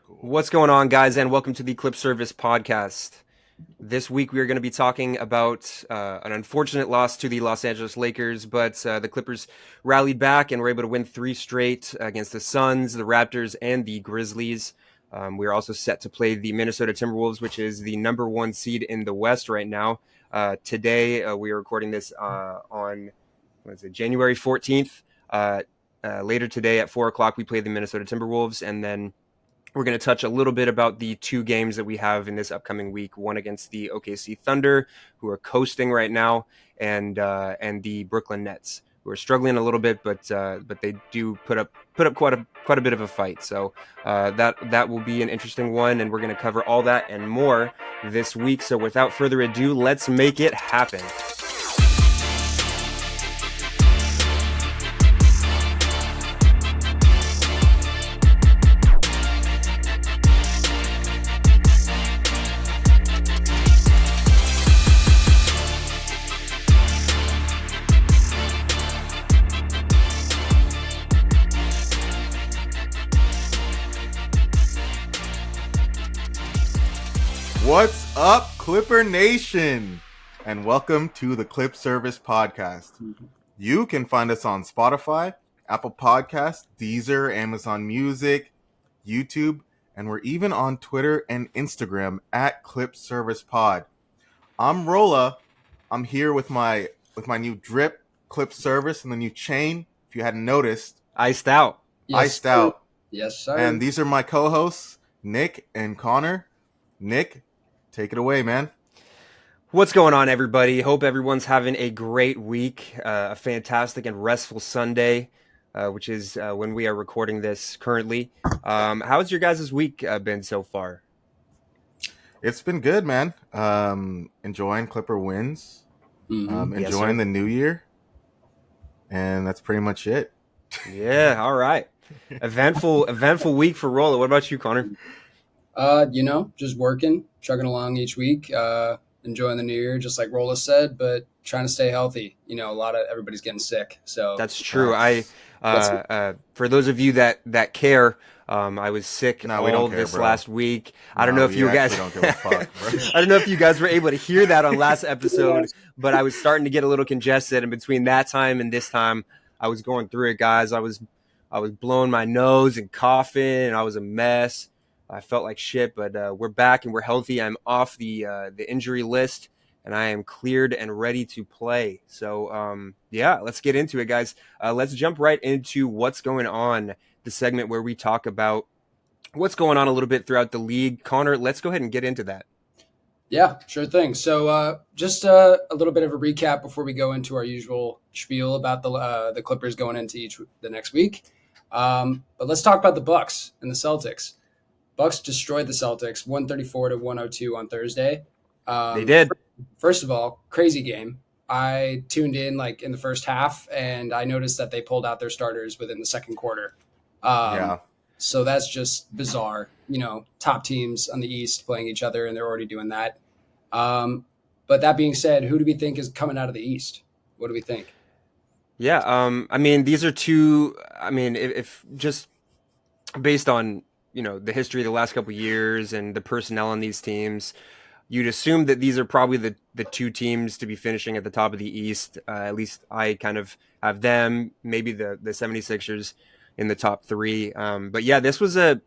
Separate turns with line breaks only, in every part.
Cool.
What's going on, guys, and welcome to the Clip Service podcast. This week we are going to be talking about an unfortunate loss to the Los Angeles Lakers, but the Clippers rallied back and were able to win 3 straight against the Suns, the Raptors, and the Grizzlies. We are also set to play the Minnesota Timberwolves, which is the number 1 seed in the West right now. Today we are recording this on January 14th. Later today at 4 o'clock we play the Minnesota Timberwolves, and then we're going to touch a little bit about the 2 games that we have in this upcoming week. One against the OKC Thunder, who are coasting right now, and the Brooklyn Nets, who are struggling a little bit, but they do put up quite a bit of a fight. So that will be an interesting one, and we're going to cover all that and more this week. So without further ado, let's make it happen.
What's up, Clipper Nation? And welcome to the Clip Service podcast. You can find us on Spotify, Apple Podcasts, Deezer, Amazon Music, YouTube, and we're even on Twitter and Instagram at Clip Service Pod. I'm Rolla. I'm here with my new drip Clip Service and the new chain. If you hadn't noticed,
Iced out.
Iced out.
Yes, sir.
And these are my co-hosts, Nick and Connor. Nick, take it away, man.
What's going on, everybody? Hope everyone's having a great week, a fantastic and restful Sunday, which is when we are recording this currently. How's your guys' week been so far?
It's been good, man. Enjoying Clipper wins, enjoying the new year, and that's pretty much it.
Yeah, all right. Eventful week for Rolla. What about you, Connor?
Just working, chugging along each week, enjoying the new year, just like Rolla said, but trying to stay healthy. Everybody's getting sick. So
That's true. For those of you that care, I was sick
No, we don't
all
care,
this
bro.
last week. I don't know if you guys
don't give a fuck, bro.
I don't know if you guys were able to hear that on last episode, but I was starting to get a little congested, and between that time and this time, I was going through it, guys. I was blowing my nose and coughing, and I was a mess. I felt like shit, but we're back and we're healthy. I'm off the injury list, and I am cleared and ready to play. So, let's get into it, guys. Let's jump right into what's going on, the segment where we talk about what's going on a little bit throughout the league. Connor, let's go ahead and get into that.
Yeah, sure thing. So just a little bit of a recap before we go into our usual spiel about the Clippers going into the next week. But let's talk about the Bucks and the Celtics. Bucks destroyed the Celtics 134-102 on Thursday.
They did.
First of all, crazy game. I tuned in in the first half, and I noticed that they pulled out their starters within the second quarter. So that's just bizarre. Top teams on the East playing each other, and they're already doing that. But that being said, who do we think is coming out of the East? What do we think?
Yeah, these are two. If just based on the history of the last couple of years and the personnel on these teams, you'd assume that these are probably the 2 teams to be finishing at the top of the East. At least I kind of have them, maybe the 76ers in the top 3. But yeah, this was a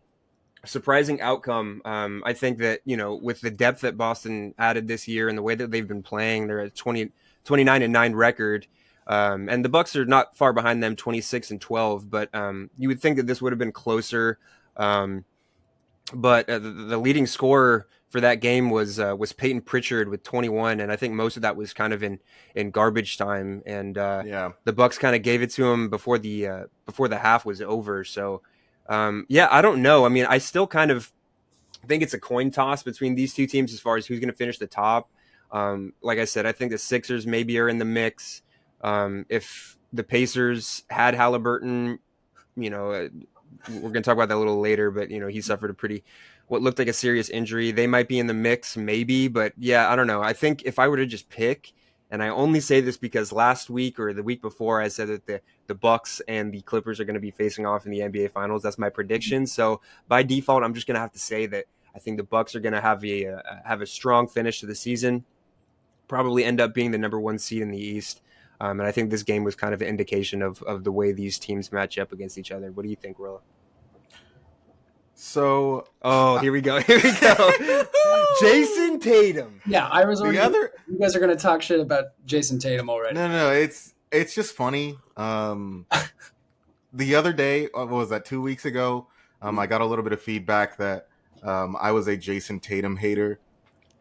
surprising outcome. I think that, with the depth that Boston added this year and the way that they've been playing, they're at 29-9 record. And the Bucks are not far behind them, 26-12. But you would think that this would have been closer. But the leading scorer for that game was Peyton Pritchard with 21, and I think most of that was kind of in garbage time. And the Bucks kind of gave it to him before the half was over. So I don't know. I still kind of think it's a coin toss between these 2 teams as far as who's going to finish the top. Like I said, I think the Sixers maybe are in the mix. If the Pacers had Halliburton, we're going to talk about that a little later, but he suffered what looked like a serious injury. They might be in the mix, maybe, but yeah, I don't know. I think if I were to just pick, And I only say this because last week or the week before I said that the Bucks and the Clippers are going to be facing off in the NBA Finals. That's my prediction. So by default, I'm just going to have to say that I think the Bucks are going to have a strong finish to the season, probably end up being the number 1 seed in the East. And I think this game was kind of an indication of the way these teams match up against each other. What do you think, Rolla?
So,
here we go. Jason Tatum.
Yeah, I was already. You guys are going to talk shit about Jason Tatum already.
No, it's just funny. The other day, what was that? 2 weeks ago, I got a little bit of feedback that I was a Jason Tatum hater.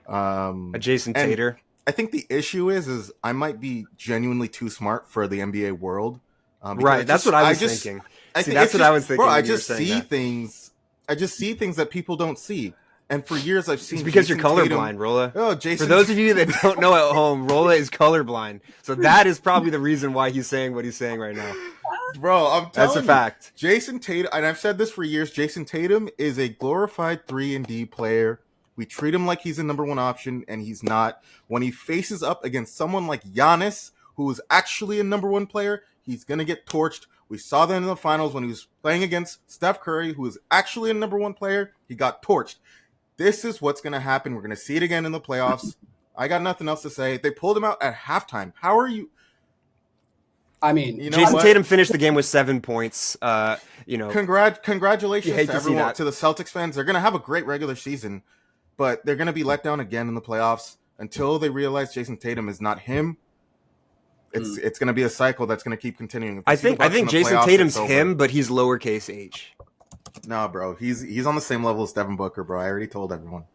A Jason Tater.
I think the issue is I might be genuinely too smart for the NBA world.
Right, that's what I was thinking. That's what I was thinking.
Bro, I just see things. I just see things that people don't see. And for years, I've seen.
It's because
Jason
you're colorblind,
Tatum.
Rolla.
Oh, Jason.
For those of you that don't know at home, Rolla is colorblind. So that is probably the reason why he's saying what he's saying right now.
Bro, I'm telling
that's a fact.
Jason Tatum, and I've said this for years. Jason Tatum is a glorified 3-and-D player. We treat him like he's a number 1 option, and he's not. When he faces up against someone like Giannis, who is actually a number 1 player, he's gonna get torched. We saw that in the finals when he was playing against Steph Curry, who is actually a number 1 player. He got torched. This is what's going to happen. We're going to see it again in the playoffs. I got nothing else to say. They pulled him out at halftime. How are you?
I mean,
Jason Tatum finished the game with 7 points.
Congratulations to everyone, to the Celtics fans. They're going to have a great regular season, but they're going to be let down again in the playoffs until they realize Jason Tatum is not him. It's going to be a cycle that's going to keep continuing.
I think Jason Tatum's him, but he's lowercase h.
No, bro. He's on the same level as Devin Booker, bro. I already told everyone.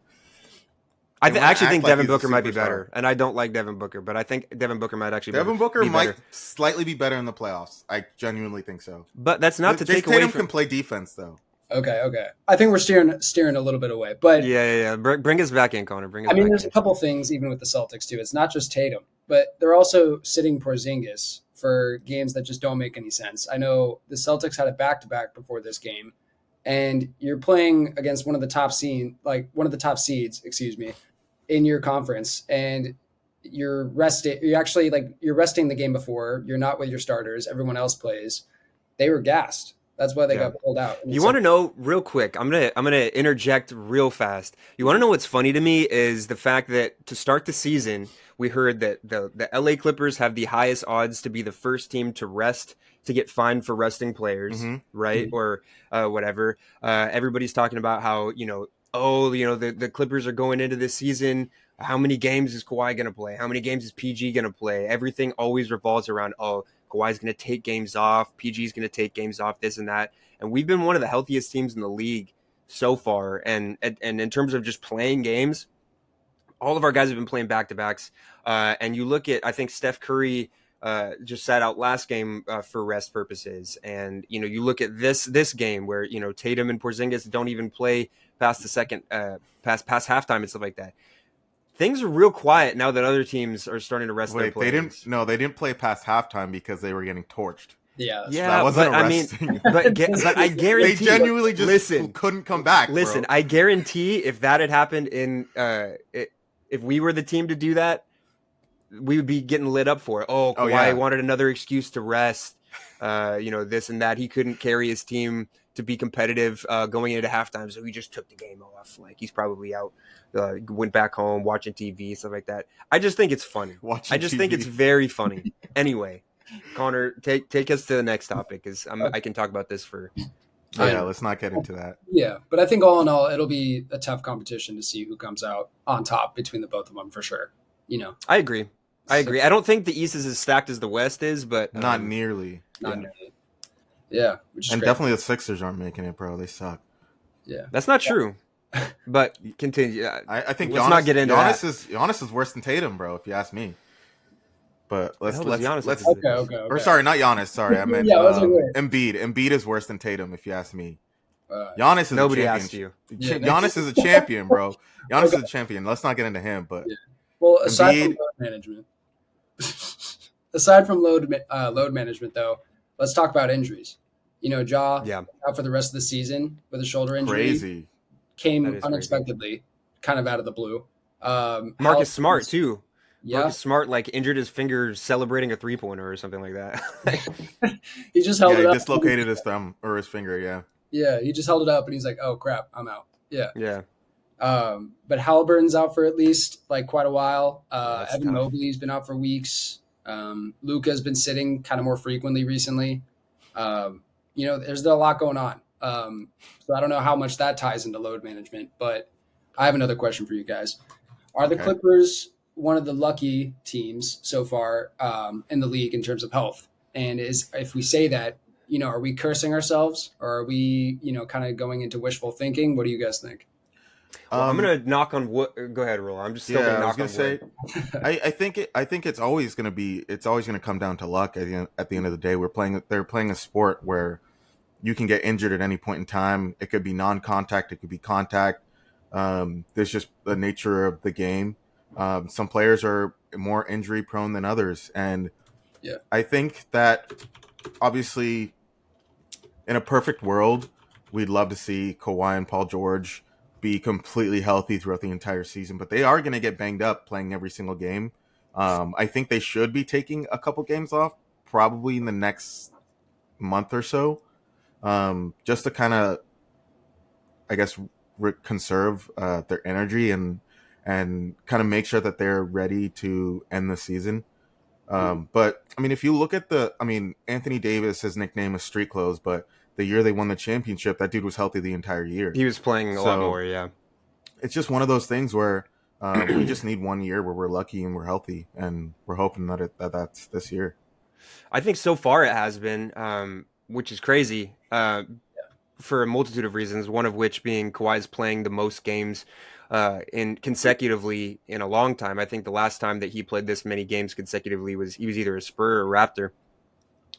I actually think Devin Booker might be better, and I don't like Devin Booker, but I think Devin Booker might actually
Devin Booker
be
might
better.
Slightly be better in the playoffs. I genuinely think so.
But that's not to take
away
away
from... can play defense, though.
Okay. I think we're steering a little bit away, but
yeah. Bring us back in, Connor.
There's a couple things even with the Celtics too. It's not just Tatum, but they're also sitting Porzingis for games that just don't make any sense. I know the Celtics had a back-to-back before this game, and you're playing against one of the top seeds, in your conference, and you're resting. You're resting the game before. You're not with your starters. Everyone else plays. They were gassed. That's why they got pulled out.
You want to know real quick? I'm gonna interject real fast. You want to know what's funny to me is the fact that to start the season, we heard that the LA Clippers have the highest odds to be the first team to get fined for resting players, right? Mm-hmm. Or whatever. Everybody's talking about how the Clippers are going into this season. How many games is Kawhi going to play? How many games is PG going to play? Everything always revolves around, Kawhi's going to take games off. PG's going to take games off, this and that. And we've been one of the healthiest teams in the league so far. And in terms of just playing games, all of our guys have been playing back-to-backs. And you look at, I think Steph Curry just sat out last game for rest purposes. And, you look at this game where, Tatum and Porzingis don't even play past the second, past halftime and stuff like that. Things are real quiet now that other teams are starting to rest their players.
They didn't play past halftime because they were getting torched.
Yeah,
that wasn't
but I guarantee
they genuinely just couldn't come back.
Listen,
bro.
I guarantee if that had happened if we were the team to do that, we would be getting lit up for it. Kawhi wanted another excuse to rest. This and that. He couldn't carry his team to be competitive going into halftime, so he just took the game off. Like, he's probably out, went back home, watching TV, stuff like that. I just think it's funny. I just think it's very funny. Anyway, Connor, take us to the next topic, because I can talk about this for...
Yeah, let's not get into that.
Yeah, but I think all in all, it'll be a tough competition to see who comes out on top between the both of them, for sure.
I agree. I don't think the East is as stacked as the West is, but...
Not nearly.
Not nearly. Yeah, which is
and
great.
Definitely the Sixers aren't making it, bro. They suck.
Yeah,
that's not true. But continue.
I think
let's not get into
Giannis is worse than Tatum, bro. If you ask me. But let's
okay.
Or sorry, not Giannis. Sorry, I meant Embiid. Embiid is worse than Tatum, if you ask me. Giannis is
nobody asked you.
Giannis is a champion, bro. Giannis is a champion. Let's not get into him, but
well, aside from load management, load management, though, let's talk about injuries. Ja out for the rest of the season with a shoulder injury.
Crazy.
Came unexpectedly, kind of out of the blue.
Marcus Smart too.
Yeah.
Marcus Smart like injured his finger celebrating a 3-pointer or something like that.
He just held it
he
up.
dislocated his thumb or his finger. Yeah.
Yeah, he just held it up and he's like, "Oh crap, I'm out." Yeah.
Yeah.
But Halliburton's out for at least like quite a while.
Yeah, that's
Evan
tough.
Mobley's been out for weeks. Luka's been sitting kind of more frequently recently. There's a lot going on. So I don't know how much that ties into load management, but I have another question for you guys. Are the
Okay.
Clippers one of the lucky teams so far in the league in terms of health? And if we say that, are we cursing ourselves or are we, kind of going into wishful thinking? What do you guys think?
Well, I'm gonna knock on wood. Go ahead, Roll. I'm just still
Yeah,
gonna
I was
knock
gonna
on
say,
wood.
I think it's always gonna come down to luck. At the end of the day, they're playing a sport where you can get injured at any point in time. It could be non-contact, it could be contact. There's just the nature of the game. Some players are more injury prone than others, and
Yeah.
I think that obviously, in a perfect world, we'd love to see Kawhi and Paul George be completely healthy throughout the entire season, but they are going to get banged up playing every single game. I think they should be taking a couple games off, probably in the next month or so, just to kind of, I guess, conserve their energy and kind of make sure that they're ready to end the season. But I mean, if you look at Anthony Davis, his nickname is Street Clothes, but the year they won the championship, that dude was healthy the entire year.
He was playing a lot more, yeah.
It's just one of those things where we just need 1 year where we're lucky and we're healthy, and we're hoping that's this year.
I think so far it has been, which is crazy for a multitude of reasons. One of which being Kawhi's playing the most games consecutively in a long time. I think the last time that he played this many games consecutively he was either a Spur or a Raptor.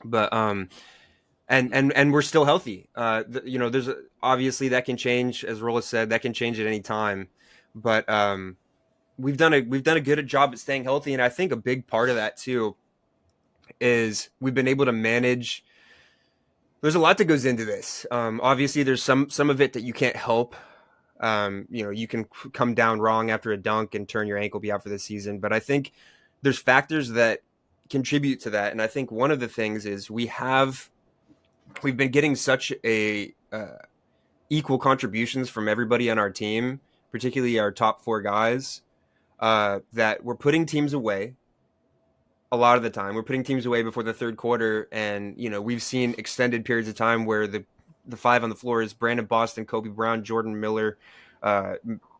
But and we're still healthy. There's obviously that can change, as Rolla said, that can change at any time. But we've done a good job at staying healthy, and I think a big part of that too is we've been able to manage. There's a lot that goes into this. Obviously, there's some of it that you can't help. You can come down wrong after a dunk and turn your ankle, be out for the season. But I think there's factors that contribute to that, and I think one of the things is we've been getting such a equal contributions from everybody on our team, particularly our top 4 guys, that we're putting teams away. A lot of the time, we're putting teams away before the third quarter, and we've seen extended periods of time where the 5 on the floor is Brandon Boston, Kobe Brown, Jordan Miller,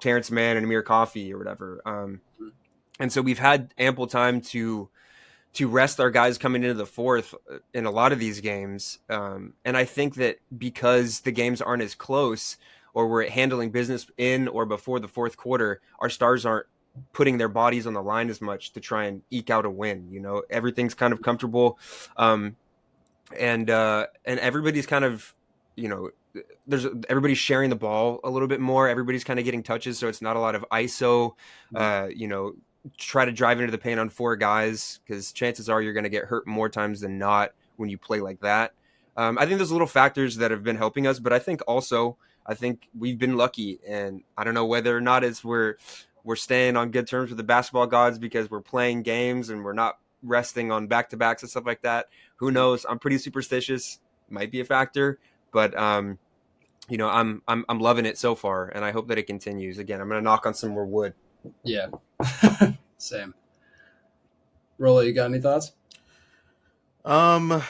Terrence Mann, and Amir Coffey or whatever. And so we've had ample time to rest our guys coming into the fourth in a lot of these games. And I think that because the games aren't as close, or we're handling business in or before the fourth quarter, our stars aren't putting their bodies on the line as much to try and eke out a win. Everything's kind of comfortable. And everybody's kind of, everybody's sharing the ball a little bit more. Everybody's kind of getting touches. So it's not a lot of ISO, try to drive into the paint on 4 guys, because chances are you're going to get hurt more times than not when you play like that. I think there's little factors that have been helping us, but I think we've been lucky, and I don't know whether or not it's we're staying on good terms with the basketball gods because we're playing games and we're not resting on back-to-backs and stuff like that. Who knows? I'm pretty superstitious. Might be a factor, but I'm loving it so far, and I hope that it continues. Again, I'm going to knock on some more wood.
Yeah. Same. Rolla, you got any thoughts?
No,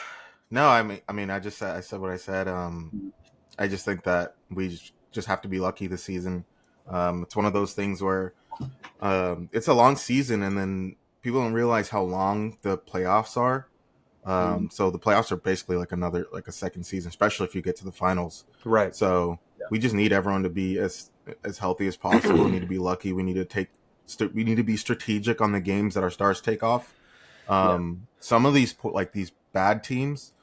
I said what I said. I just think that we just have to be lucky this season. It's one of those things where it's a long season, and then people don't realize how long the playoffs are. So the playoffs are basically like a second season, especially if you get to the finals.
Right.
So we just need everyone to be as healthy as possible. We need to be lucky. We need to be strategic on the games that our stars take off. Some of these bad teams,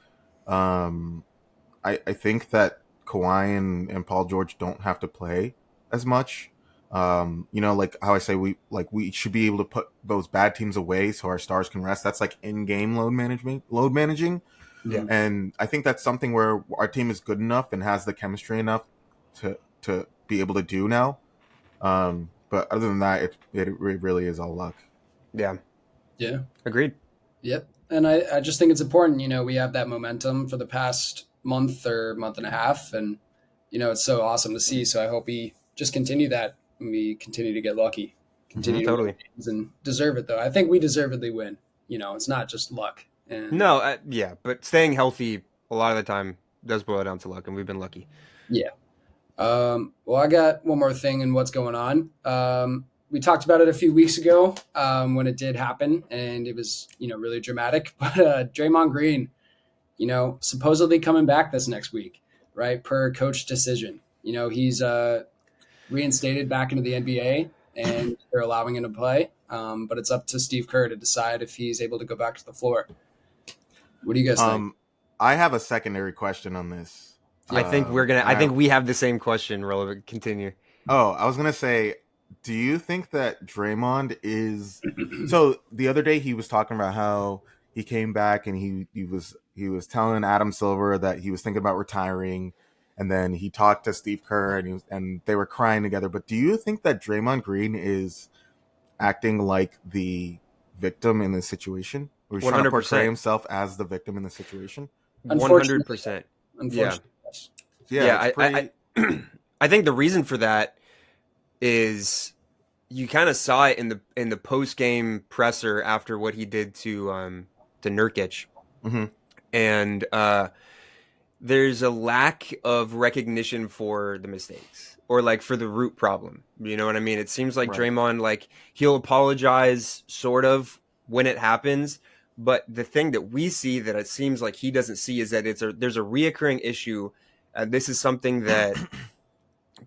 I think that Kawhi and Paul George don't have to play as much. Like how I say we should be able to put those bad teams away so our stars can rest. That's like in-game load managing.
Yeah.
And I think that's something where our team is good enough and has the chemistry enough to be able to do now. But other than that, it really is all luck.
Yeah.
Yeah.
Agreed.
Yep. And I just think it's important, we have that momentum for the past month or month and a half. And, it's so awesome to see. So I hope we just continue that and we continue to get lucky, continue to win
Totally.
games and deserve it, though. I think we deservedly win. It's not just luck. And
No, yeah, but staying healthy a lot of the time does boil down to luck, and we've been lucky.
yeah. Well, I got one more thing in what's going on. We talked about it a few weeks ago when it did happen, and it was, really dramatic. But Draymond Green, supposedly coming back this next week, right, per coach decision. He's reinstated back into the NBA, and they're allowing him to play. But it's up to Steve Kerr to decide if he's able to go back to the floor. What do you guys think?
I have a secondary question on this.
I think I think we have the same question. Relevant. Continue.
Oh, I was gonna say, do you think that Draymond is? So the other day he was talking about how he came back and he was telling Adam Silver that he was thinking about retiring, and then he talked to Steve Kerr and they were crying together. But do you think that Draymond Green is acting like the victim in this situation? Or he's trying to portray himself as the victim in the situation?
100%.
Unfortunately.
Yeah. I think the reason for that is you kind of saw it in the post game presser after what he did to Nurkic, and there's a lack of recognition for the mistakes or like for the root problem. You know what I mean? It seems like Draymond, like, he'll apologize sort of when it happens, but the thing that we see that it seems like he doesn't see is that there's a reoccurring issue. This is something that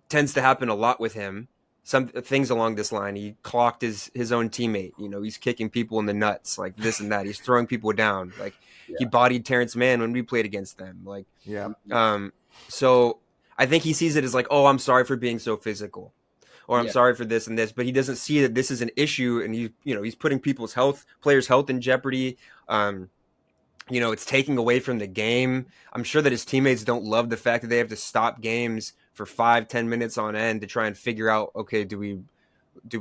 tends to happen a lot with him. Some things along this line. He clocked his own teammate. He's kicking people in the nuts, like this and that. He's throwing people down. Like he bodied Terrence Mann when we played against them. Like, so I think he sees it as like, oh, I'm sorry for being so physical, or I'm sorry for this and this, but he doesn't see that this is an issue, and he's putting players' health in jeopardy. It's taking away from the game. I'm sure that his teammates don't love the fact that they have to stop games for 5-10 minutes on end to try and figure out, okay, do we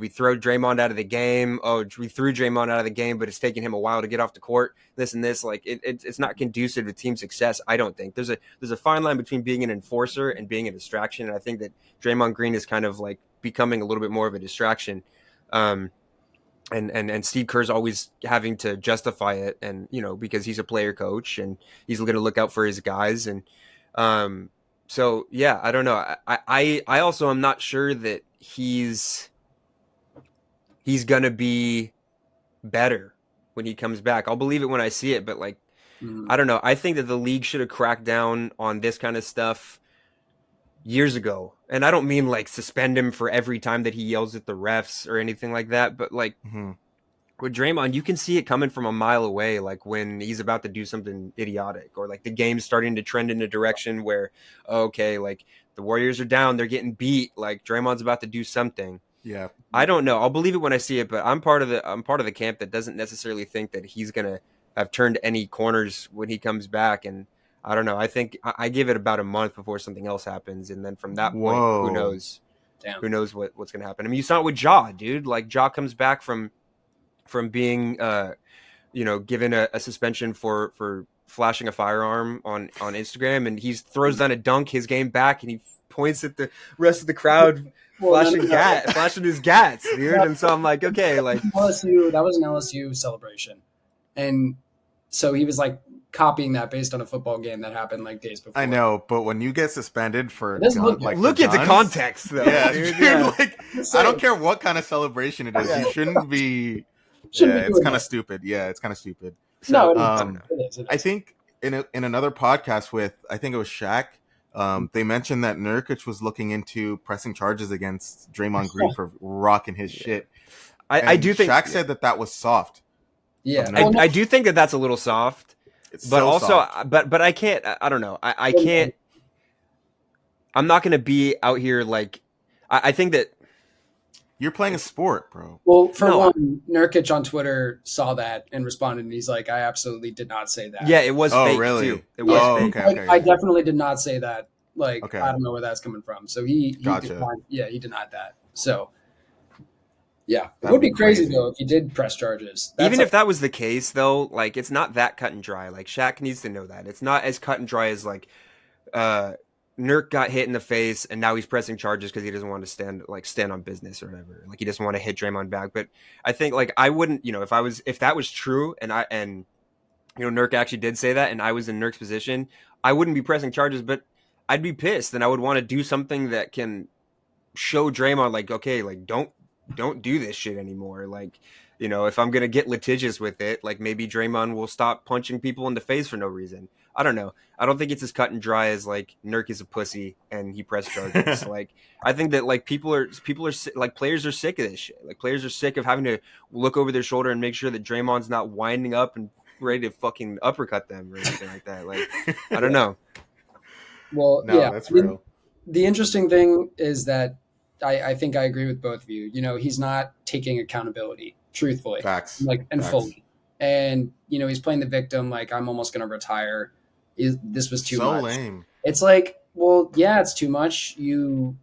throw Draymond out of the game? Oh, we threw Draymond out of the game, but it's taking him a while to get off the court. This and this, like it's not conducive to team success. I don't think there's a fine line between being an enforcer and being a distraction. And I think that Draymond Green is kind of like becoming a little bit more of a distraction. And Steve Kerr's always having to justify it, and because he's a player coach and he's going to look out for his guys, and so yeah, I don't know. I also am not sure that he's gonna be better when he comes back. I'll believe it when I see it, but like I don't know. I think that the league should have cracked down on this kind of stuff years ago. And I don't mean like suspend him for every time that he yells at the refs or anything like that, but like with Draymond, you can see it coming from a mile away, like when he's about to do something idiotic, or like the game's starting to trend in a direction where, okay, like the Warriors are down, they're getting beat, like Draymond's about to do something.
Yeah.
I don't know. I'll believe it when I see it, but I'm part of the camp that doesn't necessarily think that he's gonna have turned any corners when he comes back. And I don't know. I think I give it about a month before something else happens, and then from that point, who knows?
Damn.
Who knows what's gonna happen? I mean, you saw it with Ja, dude. Like Ja comes back from being given a suspension for flashing a firearm on Instagram, and he throws down a dunk his game back, and he points at the rest of the crowd flashing his gats, dude. And so I'm like, okay, like
that was an LSU celebration, and so he was like copying that based on a football game that happened like days before.
I know, but when you get suspended for
look at the context, though.
Yeah, dude, like I don't care what kind of celebration it is, you shouldn't be. It's kind of stupid. Yeah, it's kind of stupid.
So,
it is. I think in another podcast with, I think it was Shaq, they mentioned that Nurkic was looking into pressing charges against Draymond Green for rocking his shit.
I do think
Shaq said that was soft.
Yeah,
I do think that that's a little soft. But
so
also,
soft.
but I can't. I don't know. I can't. I'm not going to be out here like. I think that
you're playing a sport, bro.
Well, one, Nurkic on Twitter saw that and responded, and he's like, "I absolutely did not say that."
Yeah, it was fake
really?
too. It was fake.
Okay.
I definitely did not say that. Like, I don't know where that's coming from. So he
gotcha.
he denied that. So Yeah, it
That
would
would
be
be
crazy
crazy.
though if he did press charges. That's
Even
like,
if that was the case, though, like it's not that cut and dry. Like Shaq needs to know that it's not as cut and dry as like uh, Nurk got hit in the face and now he's pressing charges because he doesn't want to stand on business or whatever. Like he doesn't want to hit Draymond back. But I think like I wouldn't, if that was true and Nurk actually did say that and I was in Nurk's position, I wouldn't be pressing charges, but I'd be pissed and I would want to do something that can show Draymond like, okay, like don't do this shit anymore. Like, if I'm gonna get litigious with it, like maybe Draymond will stop punching people in the face for no reason. I don't know. I don't think it's as cut and dry as like Nurk is a pussy and he pressed charges. Like I think that like people are like players are sick of this shit. Like players are sick of having to look over their shoulder and make sure that Draymond's not winding up and ready to fucking uppercut them or anything like that. Like I don't know.
well,
No,
yeah.
that's
I mean,
real.
the interesting thing is that I think I agree with both of you. He's not taking accountability, truthfully,
Facts.
like and
Facts.
fully. And he's playing the victim, like I'm almost gonna retire. This was too
So
much.
lame.
It's like, well, yeah, it's too much. You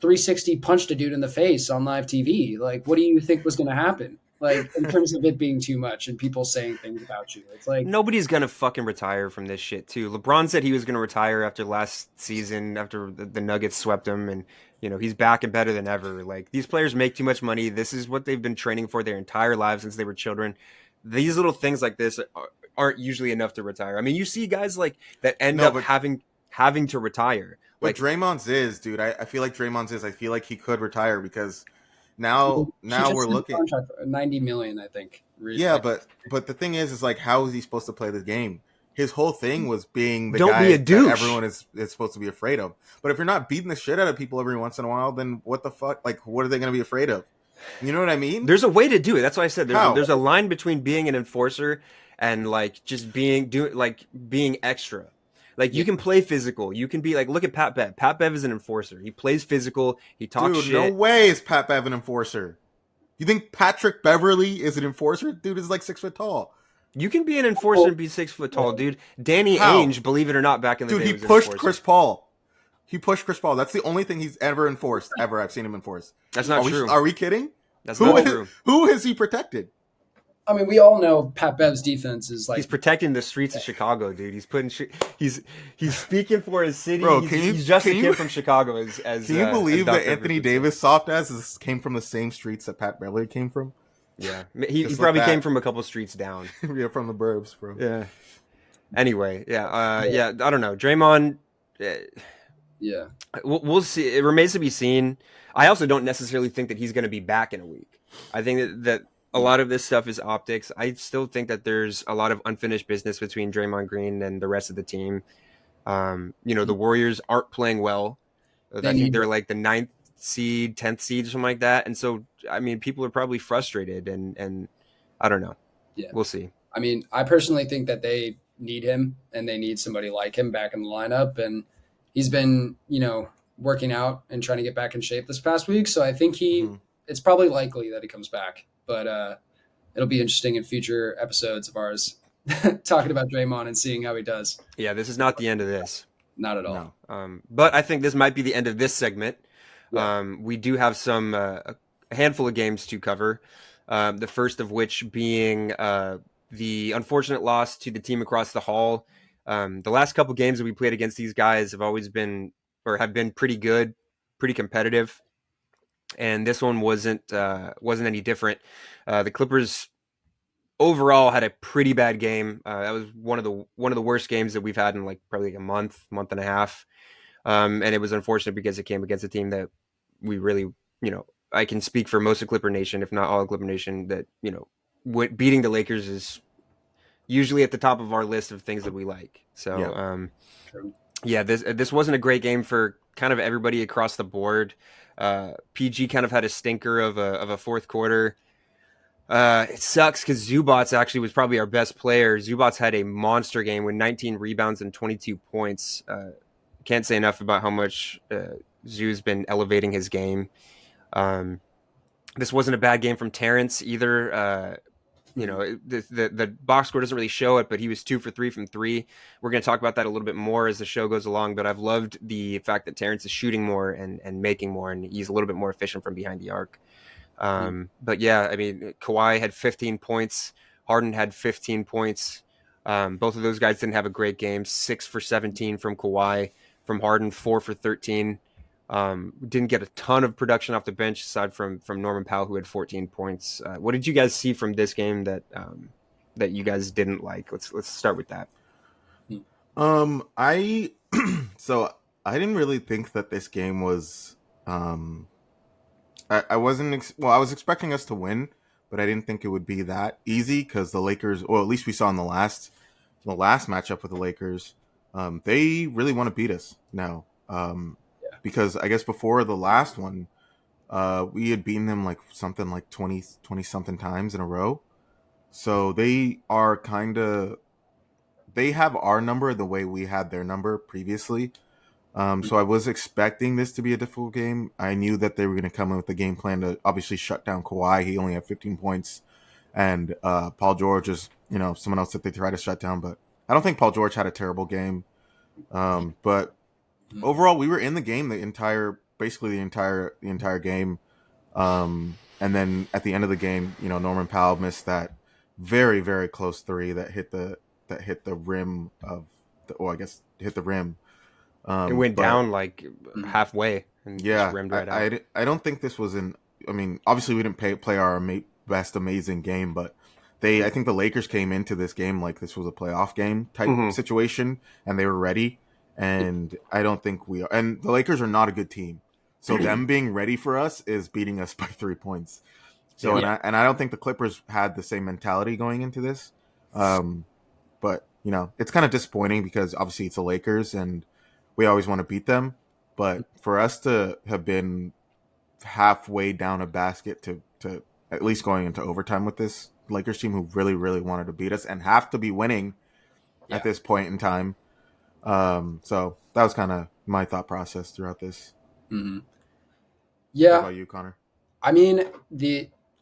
360 punched a dude in the face on live TV. Like, what do you think was gonna happen? Like in terms of it being too much and people saying things about you. It's like,
Nobody's gonna fucking retire from this shit too. LeBron said he was gonna retire after last season, after the Nuggets swept him, and he's back and better than ever. Like these players make too much money. This is what they've been training for their entire lives since they were children. These little things like this aren't usually enough to retire. I mean, you see guys like that end
No,
up
but
having to retire.
But
Like
Draymond's is, dude. I feel like Draymond's is. I feel like he could retire because now
he just
we're
signed a
looking.
contract for 90 million, I think.
Yeah, but the thing is like, how is he supposed to play the game? His whole thing was being the
don't be
guy
a
that
douche.
everyone is supposed to be afraid of. But if you're not beating the shit out of people every once in a while, then what the fuck? Like, what are they going to be afraid of? You know what I mean?
There's a way to do it. That's why I said
How?
there's a line between being an enforcer and like just being extra. Like you can play physical. You can be like, look at Pat Bev. Pat Bev is an enforcer. He plays physical. He talks
Dude,
shit.
no way is Pat Bev an enforcer. You think Patrick Beverly is an enforcer? Dude is like 6 foot tall.
You can be an enforcer and be 6 foot tall, dude. Danny
How?
Ainge, believe it or not, back in the
Dude,
day,
he
was an
pushed
enforcer.
Chris Paul. He pushed Chris Paul. That's the only thing he's ever enforced. Ever I've seen him enforce.
That's not true.
Are we kidding?
That's not true.
Who has he protected?
I mean, we all know Pat Bev's defense is like
He's protecting the streets of Chicago, dude. He's putting he's speaking for his city.
Bro,
he's just a kid from Chicago. As
can you believe
as
that Anthony Davis, soft as, came from the same streets that Pat Beverly came from?
Yeah, he probably came from a couple streets down.
Yeah, from the burbs, bro.
Yeah. Anyway, yeah. I don't know, Draymond.
Yeah,
we'll see. It remains to be seen. I also don't necessarily think that he's going to be back in a week. I think that a lot of this stuff is optics. I still think that there's a lot of unfinished business between Draymond Green and the rest of the team. The Warriors aren't playing well. I think they're like the 9th seed, 10th seed, or something like that. And so, I mean, people are probably frustrated and I don't know.
Yeah.
We'll see.
I mean, I personally think that they need him and they need somebody like him back in the lineup. And he's been, working out and trying to get back in shape this past week. So I think it's probably likely that he comes back, but it'll be interesting in future episodes of ours talking about Draymond and seeing how he does.
Yeah, this is not the end of this.
Not at all.
No. But I think this might be the end of this segment.
Yeah.
We do have a handful of games to cover. The first of which being the unfortunate loss to the team across the hall. The last couple games that we played against these guys have always been or have been pretty good, pretty competitive. And this one wasn't any different. The Clippers overall had a pretty bad game. That was one of the worst games that we've had in like probably like a month and a half. And it was unfortunate because it came against a team that we really, I can speak for most of Clipper Nation, if not all of Clipper Nation, that, beating the Lakers is usually at the top of our list of things that we like. So, this wasn't a great game for kind of everybody across the board. PG kind of had a stinker of a fourth quarter. It sucks because Zubats actually was probably our best player. Zubats had a monster game with 19 rebounds and 22 points. Can't say enough about how much Zoo's been elevating his game. This wasn't a bad game from Terrence either. The box score doesn't really show it, but he was 2 for 3 from 3. We're going to talk about that a little bit more as the show goes along, but I've loved the fact that Terrence is shooting more and making more, and he's a little bit more efficient from behind the arc. But yeah, I mean, Kawhi had 15 points. Harden had 15 points. Both of those guys didn't have a great game. 6 for 17 from Kawhi. From Harden, 4 for 13. Didn't get a ton of production off the bench aside from Norman Powell, who had 14 points. What did you guys see from this game that that you guys didn't like? Let's start with that.
I so I didn't really think that this game was. I wasn't. I was expecting us to win, but I didn't think it would be that easy because the Lakers, or at least we saw in the last matchup with the Lakers, they really want to beat us now. Because I guess before the last one, we had beaten them like something like 20 something times in a row. So they are kind of, they have our number the way we had their number previously. So I was expecting this to be a difficult game. I knew that they were going to come in with the game plan to obviously shut down Kawhi. He only had 15 points, and Paul George is someone else that they try to shut down. But I don't think Paul George had a terrible game. But overall, we were in the game basically the entire game. And then at the end of the game, Norman Powell missed that very, very close three that hit the rim of I guess hit the rim.
It went down like halfway and just rimmed right out.
I don't think this was I mean, obviously we didn't play our best amazing game, but I think the Lakers came into this game like this was a playoff game type situation, and they were ready. And I don't think we are. And the Lakers are not a good team, so them being ready for us is beating us by 3 points. So and I don't think the Clippers had the same mentality going into this. But it's kind of disappointing because obviously it's the Lakers and we always want to beat them. But for us to have been halfway down a basket to at least going into overtime with this Lakers team who really, really wanted to beat us and have to be winning at this point in time. So that was kind of my thought process throughout this.
Mm-hmm. Yeah.
What about you, Connor?
I mean,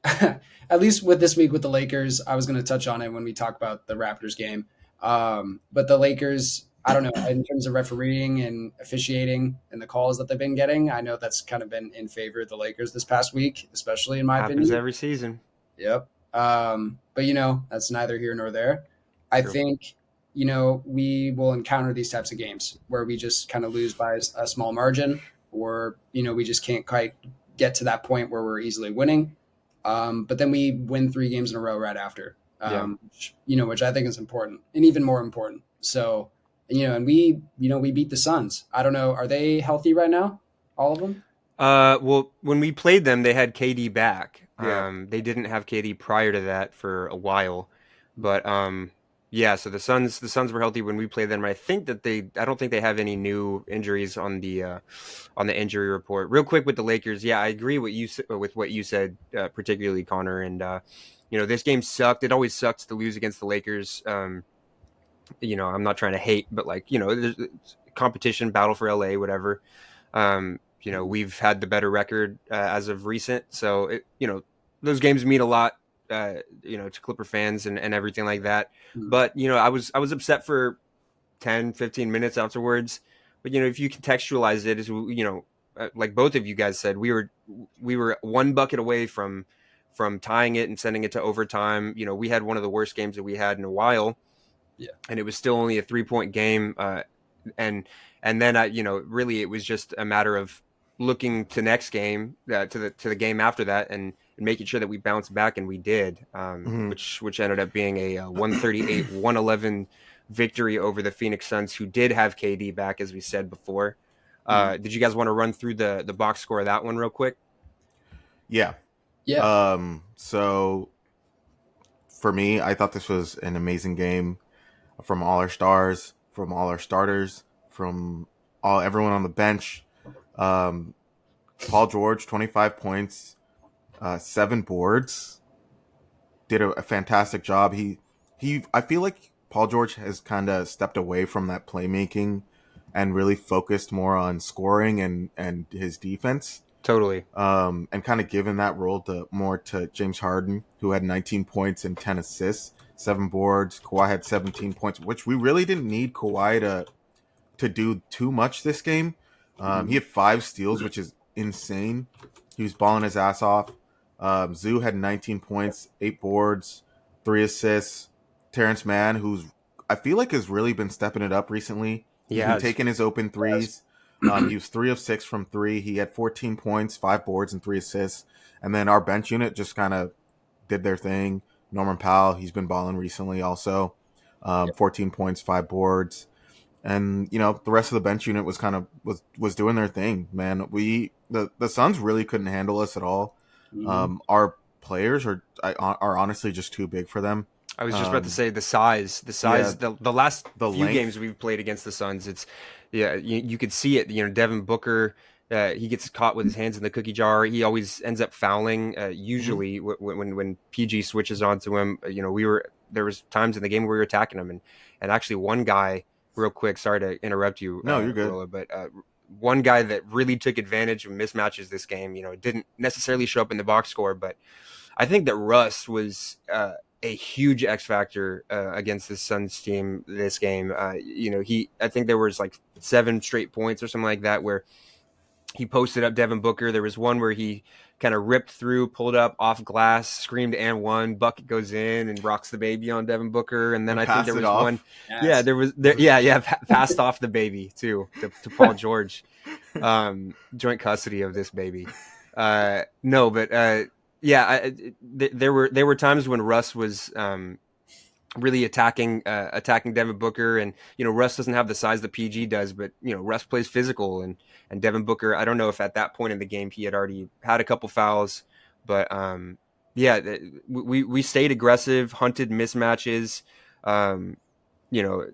at least with this week with the Lakers, I was going to touch on it when we talk about the Raptors game. But the Lakers, I don't know, in terms of refereeing and officiating and the calls that they've been getting, I know that's kind of been in favor of the Lakers this past week, especially in my opinion.
Happens every season.
Yep. But that's neither here nor there. I think, we will encounter these types of games where we just kind of lose by a small margin, or, we just can't quite get to that point where we're easily winning. But then we win 3 games in a row right after, which I think is important and even more important. So, and we beat the Suns. I don't know. Are they healthy right now? All of them?
Well, when we played them, they had KD back.
Yeah.
They didn't have KD prior to that for a while, but so the Suns were healthy when we played them. I don't think they have any new injuries on the injury report. Real quick with the Lakers, I agree with what you said, particularly Connor. And this game sucked. It always sucks to lose against the Lakers. I'm not trying to hate, but there's competition, battle for LA, whatever. We've had the better record as of recent, so those games mean a lot. To Clipper fans and everything like that. But, I was upset for 10, 15 minutes afterwards. But, if you contextualize it, as like both of you guys said, we were one bucket away from tying it and sending it to overtime. We had one of the worst games that we had in a while. Yeah. And it was still only a 3-point game. And then, really it was just a matter of looking to next game, to the game after that, and making sure that we bounced back, and we did, which ended up being a 138-111 victory over the Phoenix Suns, who did have KD back, as we said before. Did you guys want to run through the box score of that one real quick?
Yeah. So for me, I thought this was an amazing game from all our stars, from all our starters, from everyone on the bench. Paul George, 25 points, 7 boards, did a fantastic job. I feel like Paul George has kind of stepped away from that playmaking and really focused more on scoring and his defense.
Totally.
And kind of given that role to James Harden, who had 19 points and 10 assists, 7 boards. Kawhi had 17 points, which we really didn't need Kawhi to do too much this game. He had 5 steals, which is insane. He was balling his ass off. Zoo had 19 points, 8 boards, 3 assists. Terrence Mann, who's I feel like has really been stepping it up recently.
He
He's been
has.
taking his open threes. He was 3 of 6 from three. He had 14 points, 5 boards, and 3 assists. And then our bench unit just kind of did their thing. Norman Powell, he's been balling recently also. 14 points, 5 boards. And the rest of the bench unit was kind of was doing their thing, man. The Suns really couldn't handle us at all.
Mm-hmm.
Our players are honestly just too big for them.
I was just about to say the size,
Yeah,
the last
the
few
length.
games we've played against the Suns, it's you could see it. Devin Booker, he gets caught with his hands in the cookie jar. He always ends up fouling.
Mhm.
Usually when PG switches onto him, there was times in the game where we were attacking him, and actually one guy, real quick, sorry to interrupt you,
No, you're good.
Rolla, but one guy that really took advantage of mismatches this game, didn't necessarily show up in the box score, but I think that Russ was a huge X factor against the Suns team this game. I think there was like 7 straight points or something like that where he posted up Devin Booker. There was one where he kind of ripped through, pulled up off glass, screamed and one, bucket goes in and rocks the baby on Devin Booker. And then
And
I think
pass
there
it
was one,
off.
yeah,
Yes.
passed off the baby too to Paul George, joint custody of this baby. No, but there were times when Russ was really attacking Devin Booker, and Russ doesn't have the size that PG does, but Russ plays physical, and Devin Booker, I don't know if at that point in the game he had already had a couple fouls, but we stayed aggressive, hunted mismatches. Um, you know,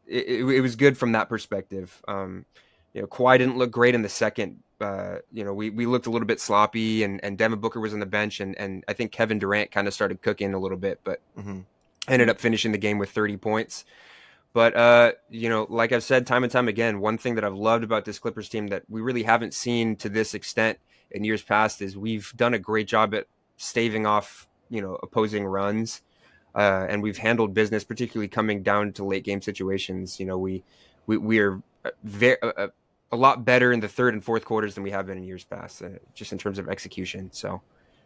it was good from that perspective. Kawhi didn't look great in the second. We looked a little bit sloppy, and Devin Booker was on the bench, and I think Kevin Durant kind of started cooking a little bit, but
Hmm.
ended up finishing the game with 30 points. But like I've said time and time again, one thing that I've loved about this Clippers team that we really haven't seen to this extent in years past is we've done a great job at staving off opposing runs, and we've handled business, particularly coming down to late game situations. We are a lot better in the third and fourth quarters than we have been in years past, just in terms of execution. So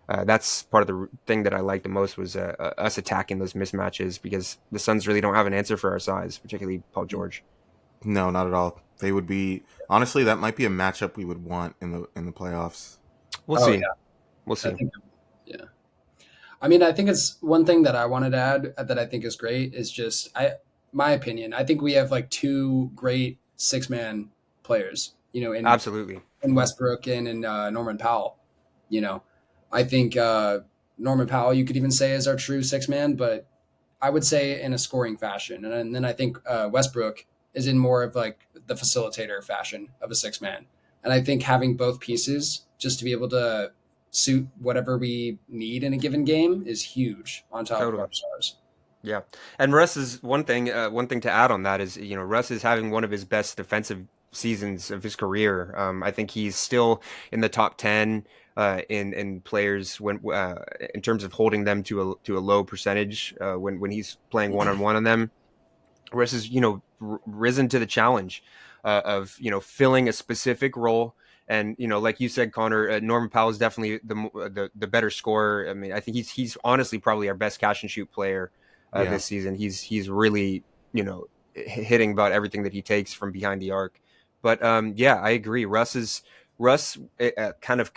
that's part of the thing that I liked the most was us attacking those mismatches, because the Suns really don't have an answer for our size, particularly Paul George.
No, not at all. They would be honestly that might be a matchup we would want in the playoffs.
We'll
Oh
see.
yeah,
We'll
I
see.
think yeah. I mean, I think it's one thing that I wanted to add that I think is great is just my opinion. I think we have like two great 6-man players.
Absolutely.
In Westbrook and in Norman Powell. You know, I think Norman Powell you could even say is our true 6-man, but I would say in a scoring fashion, and then I think Westbrook is in more of like the facilitator fashion of a 6-man. And I think having both pieces just to be able to suit whatever we need in a given game is huge on top of
Totally.
our stars.
Yeah, and Russ is one thing. One thing to add on that is, Russ is having one of his best defensive seasons of his career. I think he's still in the top 10 in players when in terms of holding them to a low percentage when he's playing one on them. Russ has risen to the challenge of filling a specific role. And like you said, Connor, Norman Powell is definitely the better scorer. I mean, I think he's honestly probably our best catch and shoot player
Yeah.
this season. He's really hitting about everything that he takes from behind the arc. But I agree. Russ kind of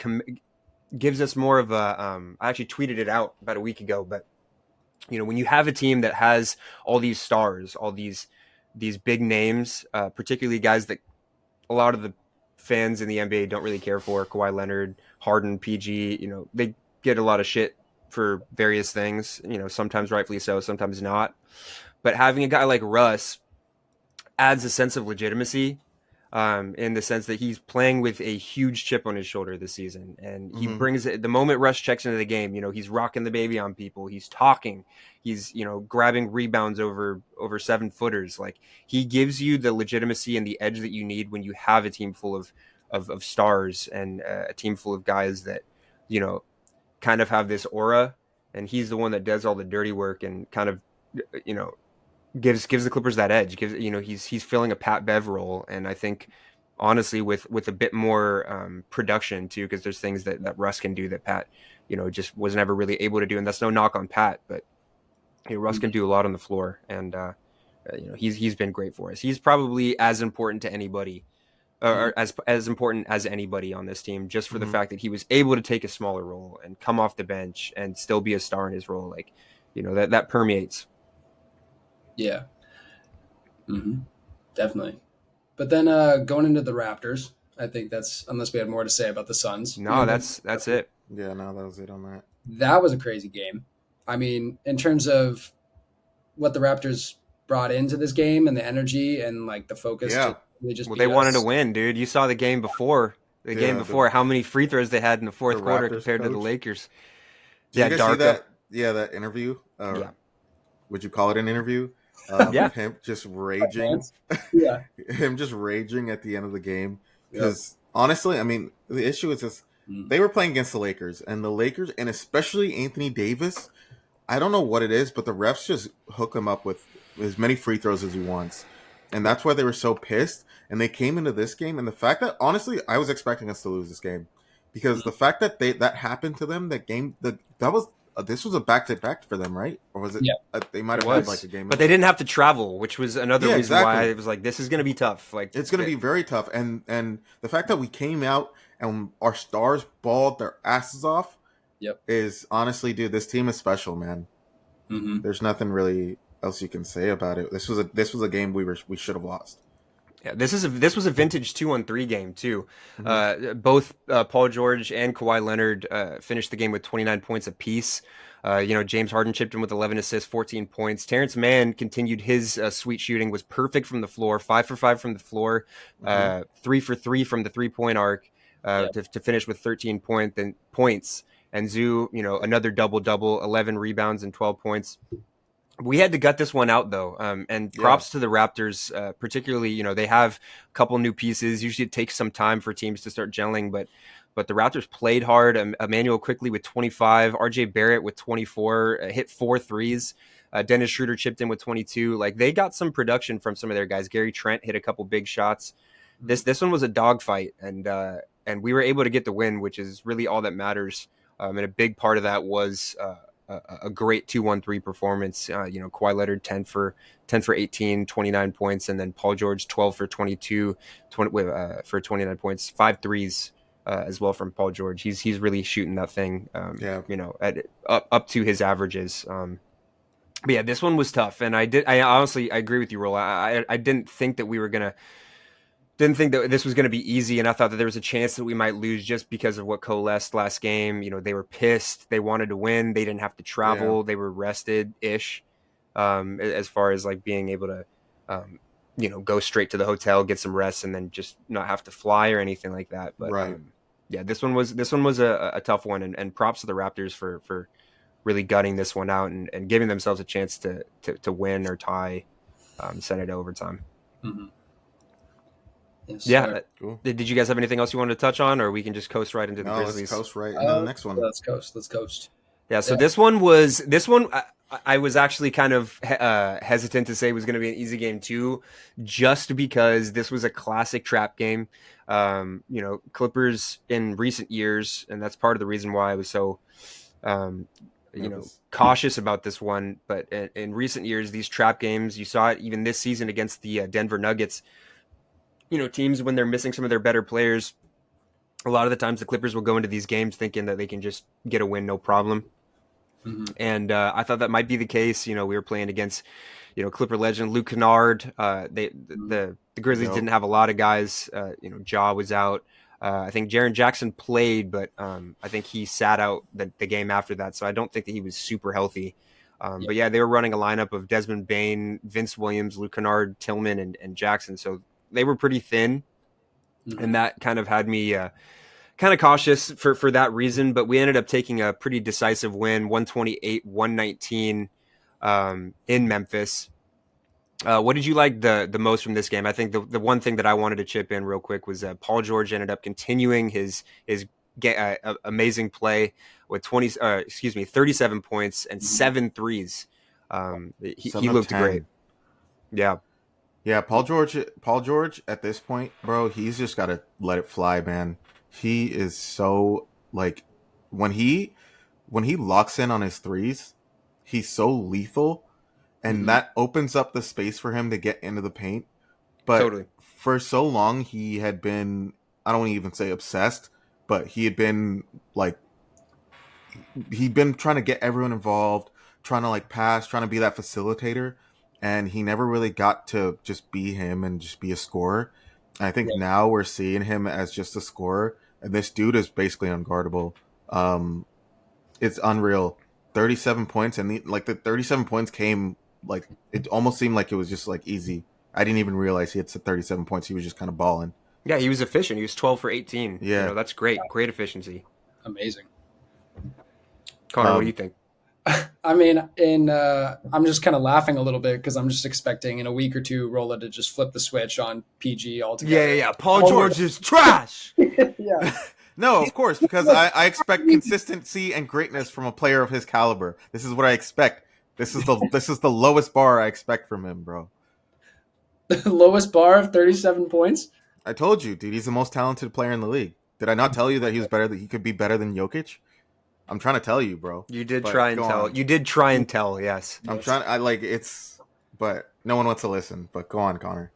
gives us more of a. I actually tweeted it out about a week ago, but when you have a team that has all these stars, all these big names, particularly guys that a lot of the fans in the NBA don't really care for, Kawhi Leonard, Harden, PG, they get a lot of shit for various things, sometimes rightfully so, sometimes not. But having a guy like Russ adds a sense of legitimacy, in the sense that he's playing with a huge chip on his shoulder this season, and he
Hmm.
brings it. The moment Russ checks into the game, he's rocking the baby on people. He's talking. He's grabbing rebounds over 7-footers. Like, he gives you the legitimacy and the edge that you need when you have a team full of stars, and a team full of guys that kind of have this aura. And he's the one that does all the dirty work and kind of you know gives the Clippers that edge. Gives he's filling a Pat Bev role, and I think honestly, with a bit more production too, because there's things that Russ can do that Pat, just was never really able to do. And that's no knock on Pat, but Russ can do a lot on the floor, and he's been great for us. He's probably as important to anybody, or as important as anybody on this team, just for the fact that he was able to take a smaller role and come off the bench and still be a star in his role. Like, that permeates.
Yeah. Definitely. But then going into the Raptors, I think that's, unless we had more to say about the Suns.
No, that's it.
Yeah, no, that was it on that.
That was a crazy game. I mean, in terms of what the Raptors brought into this game and the energy and like the focus to really just
they wanted to win, dude. You saw the game before. How many free throws they had in the fourth quarter compared to the Lakers.
Did you guys see that? Yeah, that interview. Would you call it an interview? With him just raging.
Yeah.
Him just raging at the end of the game. Because honestly, I mean, the issue is this. They were playing against the Lakers, and especially Anthony Davis, I don't know what it is, but the refs just hook him up with as many free throws as he wants. And that's why they were so pissed. And they came into this game, and the fact that, honestly, I was expecting us to lose this game. Because the fact that that happened to them, this was a back-to-back for them, right? Or was it?
Yeah.
They might have had like a game.
But they didn't have to travel, which was another reason why it was like, this is going to be tough. Like,
it's going to be very tough. And the fact that we came out and our stars balled their asses off is, honestly, dude, this team is special, man. There's nothing really else you can say about it. This was a game we should have lost.
Yeah, this was a vintage 2-on-3 game too. Both Paul George and Kawhi Leonard finished the game with 29 points apiece. James Harden chipped in with 11 assists, 14 points. Terrence Mann continued his sweet shooting, was perfect from the floor, 5 for 5 from the floor, 3 for 3 from the 3-point arc to finish with 13 points. And Zoo, another double-double, 11 rebounds and 12 points. We had to gut this one out, though, and props to the Raptors, particularly, they have a couple new pieces. Usually it takes some time for teams to start gelling, but the Raptors played hard. Emmanuel Quickley with 25, RJ Barrett with 24, hit 4 threes. Dennis Schroeder chipped in with 22. Like, they got some production from some of their guys. Gary Trent hit a couple big shots. This one was a dogfight, and we were able to get the win, which is really all that matters. And a big part of that was a great 2-1-3 performance. Kawhi Leonard 10 for 18, 29 points, and then Paul George 12 for 22 for 29 points, 5 threes as well from Paul George. He's really shooting that thing up to his averages. But yeah, this one was tough, and I honestly agree with you, Roll. I didn't think that didn't think that this was going to be easy, and I thought that there was a chance that we might lose just because of what coalesced last game. They were pissed. They wanted to win. They didn't have to travel. They were rested-ish as far as like being able to, go straight to the hotel, get some rest, and then just not have to fly or anything like that. But this one was a tough one, and props to the Raptors for really gutting this one out and giving themselves a chance to win or tie, send it to overtime.
Yes,
cool.
Did you guys have anything else you wanted to touch on, or we can just coast right into the Grizzlies?
Let's coast right into the next one.
Let's coast.
Yeah. So this one, I was actually kind of hesitant to say was going to be an easy game too, just because this was a classic trap game. Clippers in recent years, and that's part of the reason why I was so, cautious about this one. But in recent years, these trap games, you saw it even this season against the Denver Nuggets. Teams, when they're missing some of their better players, a lot of the times the Clippers will go into these games thinking that they can just get a win, no problem. And I thought that might be the case. We were playing against, Clipper legend Luke Kennard. The Grizzlies didn't have a lot of guys. Ja was out. I think Jaren Jackson played, but I think he sat out the game after that. So I don't think that he was super healthy. But yeah, they were running a lineup of Desmond Bane, Vince Williams, Luke Kennard, Tillman, and Jackson. So they were pretty thin, and that kind of had me kind of cautious for that reason. But we ended up taking a pretty decisive win, 128-119 in Memphis. What did you like the most from this game? I think the one thing that I wanted to chip in real quick was Paul George ended up continuing his amazing play with 37 points and 7 threes. He looked great. Yeah.
Yeah, Paul George at this point, bro, he's just got to let it fly, man. He is so like when he locks in on his threes, he's so lethal, and
Mm-hmm.
that opens up the space for him to get into the paint. But
Totally.
for so long, he had been, I don't even say obsessed, but he had been like, he'd been trying to get everyone involved, trying to like pass, trying to be that facilitator. And he never really got to just be him and just be a scorer. And I think
Right.
now we're seeing him as just a scorer. And this dude is basically unguardable. It's unreal. 37 points. And the 37 points came like, it almost seemed like it was just like easy. I didn't even realize he had 37 points. He was just kind of balling.
Yeah, he was efficient. He was 12 for 18.
Yeah.
That's great. Great efficiency.
Amazing.
Connor, what do you think?
I mean, I'm just kind of laughing a little bit because I'm just expecting in a week or two Rolla to just flip the switch on PG altogether.
Yeah. Paul George is trash.
Yeah.
No, of course, because I expect consistency and greatness from a player of his caliber. This is what I expect. This is the lowest bar I expect from him, bro.
The lowest bar of 37 points.
I told you, dude, he's the most talented player in the league. Did I not tell you that he was better? That he could be better than Jokic? I'm trying to tell you, bro.
You did
But
try and
go
tell.
on.
You did try and tell. Yes.
I'm trying. But no one wants to listen. But go on, Connor.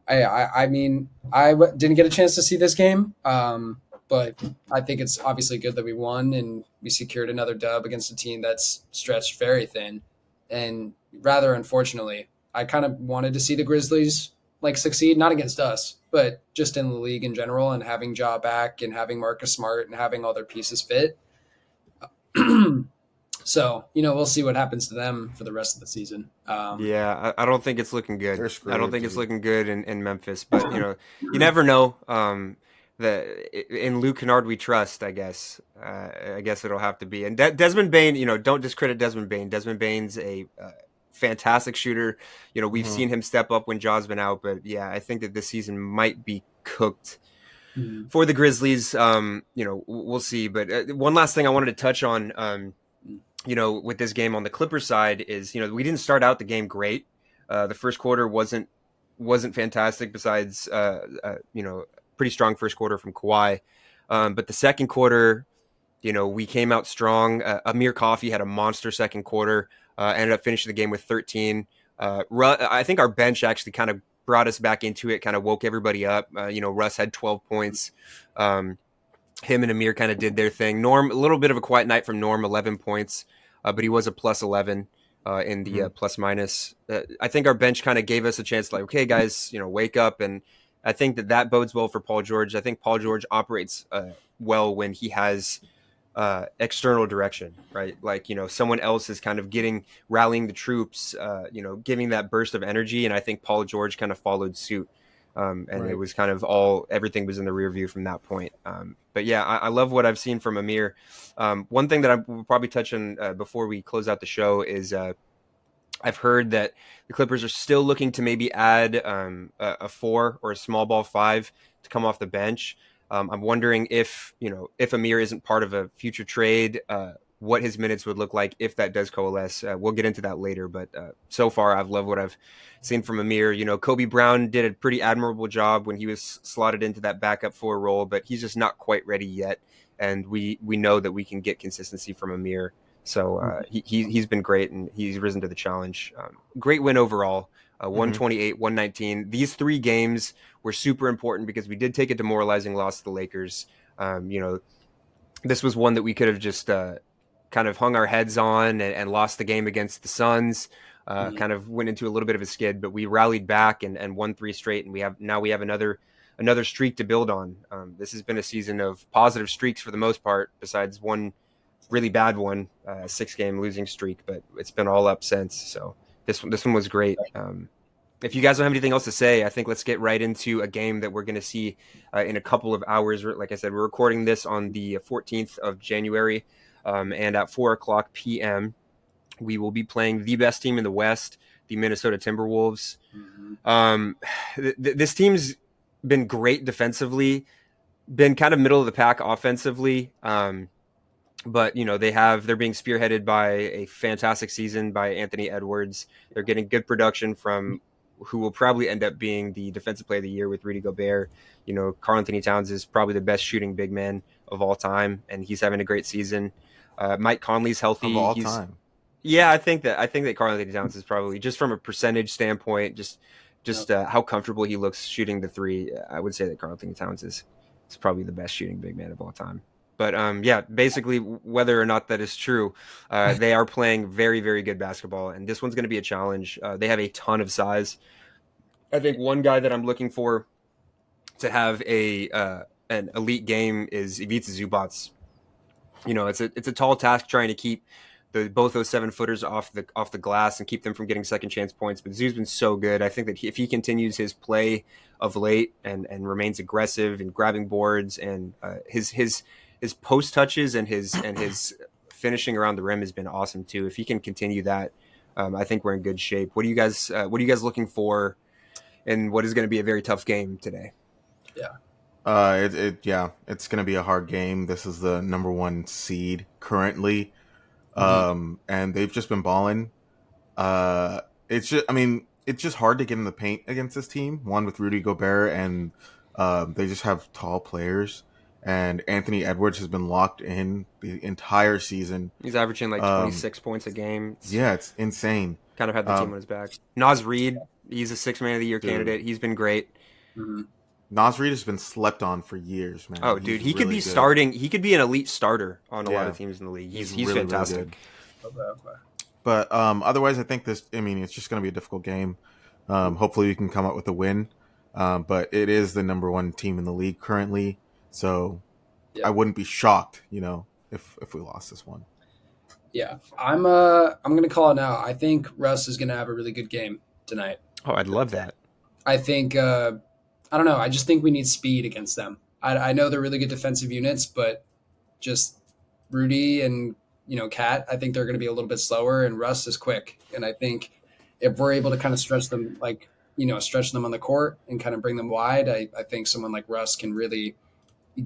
I mean, didn't get a chance to see this game, but I think it's obviously good that we won and we secured another dub against a team that's stretched very thin. And rather unfortunately, I kind of wanted to see the Grizzlies like succeed, not against us, but just in the league in general, and having Ja back and having Marcus Smart and having all their pieces fit. So, we'll see what happens to them for the rest of the season.
Yeah, I don't think it's looking good.
They're screwed,
I don't think it's
dude.
looking good in Memphis, but you never know. In Luke Kennard we trust, I guess. I guess it'll have to be. And Desmond Bane, don't discredit Desmond Bane. Desmond Bane's a fantastic shooter. We've seen him step up when Ja's been out, but yeah, I think that this season might be cooked for the Grizzlies. We'll see. But one last thing I wanted to touch on. With this game on the Clippers side is, we didn't start out the game great. The first quarter wasn't fantastic besides, pretty strong first quarter from Kawhi. But the second quarter, we came out strong. Amir Coffey had a monster second quarter, ended up finishing the game with 13. I think our bench actually kind of brought us back into it, kind of woke everybody up. Russ had 12 points. Him and Amir kind of did their thing. Norm, a little bit of a quiet night from Norm, 11 points, but he was a plus 11 in the plus minus. I think our bench kind of gave us a chance, like, okay, guys, wake up. And I think that bodes well for Paul George. I think Paul George operates well when he has external direction, right? Like, someone else is kind of rallying the troops, giving that burst of energy. And I think Paul George kind of followed suit. And right. It was kind of everything was in the rear view from that point. But yeah, I love what I've seen from Amir. One thing that I will probably touch on before we close out the show is I've heard that the Clippers are still looking to maybe add a 4 or a small ball 5 to come off the bench. I'm wondering if Amir isn't part of a future trade, what his minutes would look like if that does coalesce. We'll get into that later, but so far I've loved what I've seen from Amir. Kobe Brown did a pretty admirable job when he was slotted into that backup 4 role, but he's just not quite ready yet. And we know that we can get consistency from Amir. So he's been great, and he's risen to the challenge. Great win overall, 128, 119. These 3 games were super important because we did take a demoralizing loss to the Lakers. This was one that we could have just kind of hung our heads on and lost the game against the Suns. Kind of went into a little bit of a skid, but we rallied back and won 3 straight, and we have another streak to build on. This has been a season of positive streaks for the most part, besides one really bad one, 6-game losing streak, but it's been all up since. So this one was great. If you guys don't have anything else to say, I think let's get right into a game that we're going to see in a couple of hours. Like I said, we're recording this on the 14th of January, and at 4:00 p.m. we will be playing the best team in the West, the Minnesota Timberwolves. This team's been great defensively, been kind of middle of the pack offensively. But they're being spearheaded by a fantastic season by Anthony Edwards. They're getting good production from who will probably end up being the defensive player of the year with Rudy Gobert. Karl Anthony Towns is probably the best shooting big man of all time, and he's having a great season. Mike Conley's healthy.
Of all time.
Yeah, I think that Karl Anthony Towns is probably, just from a percentage standpoint, just how comfortable he looks shooting the three. I would say that Karl Anthony Towns is probably the best shooting big man of all time. But basically, whether or not that is true, they are playing very, very good basketball, and this one's going to be a challenge. They have a ton of size. I think one guy that I'm looking for to have an elite game is Ivica Zubac. It's a tall task trying to keep both those 7-footers off the glass and keep them from getting second chance points. But Zoo's been so good. I think that if he continues his play of late and remains aggressive and grabbing boards, and his post touches and his finishing around the rim has been awesome too. If he can continue that, I think we're in good shape. What are you guys looking for in what is going to be a very tough game today?
It's going to be a hard game. This is the number 1 seed currently. And they've just been balling. It's just hard to get in the paint against this team. One, with Rudy Gobert, and they just have tall players. And Anthony Edwards has been locked in the entire season.
He's averaging like 26 points a game.
It's insane.
Kind of had the team on his back. Nas Reed, he's a 6th man of the year candidate. He's been great.
Mm-hmm.
Nas Reed has been slept on for years, man.
Oh, dude, he could be starting. He could be an elite starter on a lot of teams in the league. He's really fantastic.
Really okay. But otherwise, I think it's just going to be a difficult game. Hopefully, we can come up with a win. But it is the number 1 team in the league currently, so I wouldn't be shocked, if we lost this one.
Yeah, I'm going to call it now. I think Russ is going to have a really good game tonight.
Oh, I'd love that.
I think. I don't know. I just think we need speed against them. I know they're really good defensive units, but just Rudy and, Cat, I think they're going to be a little bit slower, and Russ is quick. And I think if we're able to kind of stretch them, stretch them on the court and kind of bring them wide, I think someone like Russ can really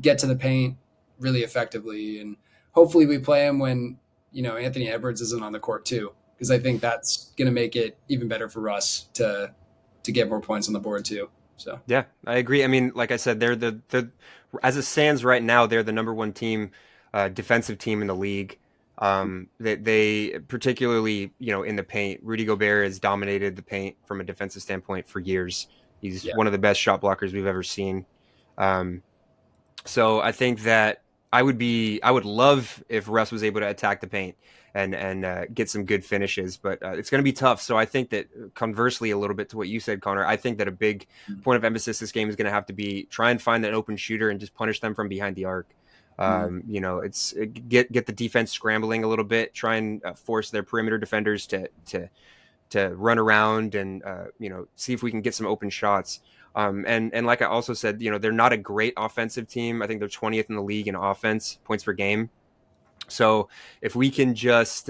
get to the paint really effectively. And hopefully we play him when, Anthony Edwards isn't on the court too, because I think that's going to make it even better for Russ to get more points on the board too. So
yeah, I agree. I mean, like I said, they're as it stands right now, they're the number 1 team, defensive team in the league. They particularly, in the paint, Rudy Gobert has dominated the paint from a defensive standpoint for years. He's one of the best shot blockers we've ever seen. So I think that I would love if Russ was able to attack the paint and get some good finishes, but it's going to be tough. So I think that, conversely, a little bit to what you said, Connor, I think that a big point of emphasis this game is going to have to be try and find that open shooter and just punish them from behind the arc. It's get the defense scrambling a little bit, try and force their perimeter defenders to run around and see if we can get some open shots. And like I also said, they're not a great offensive team. I think they're 20th in the league in offense, points per game. So if we can just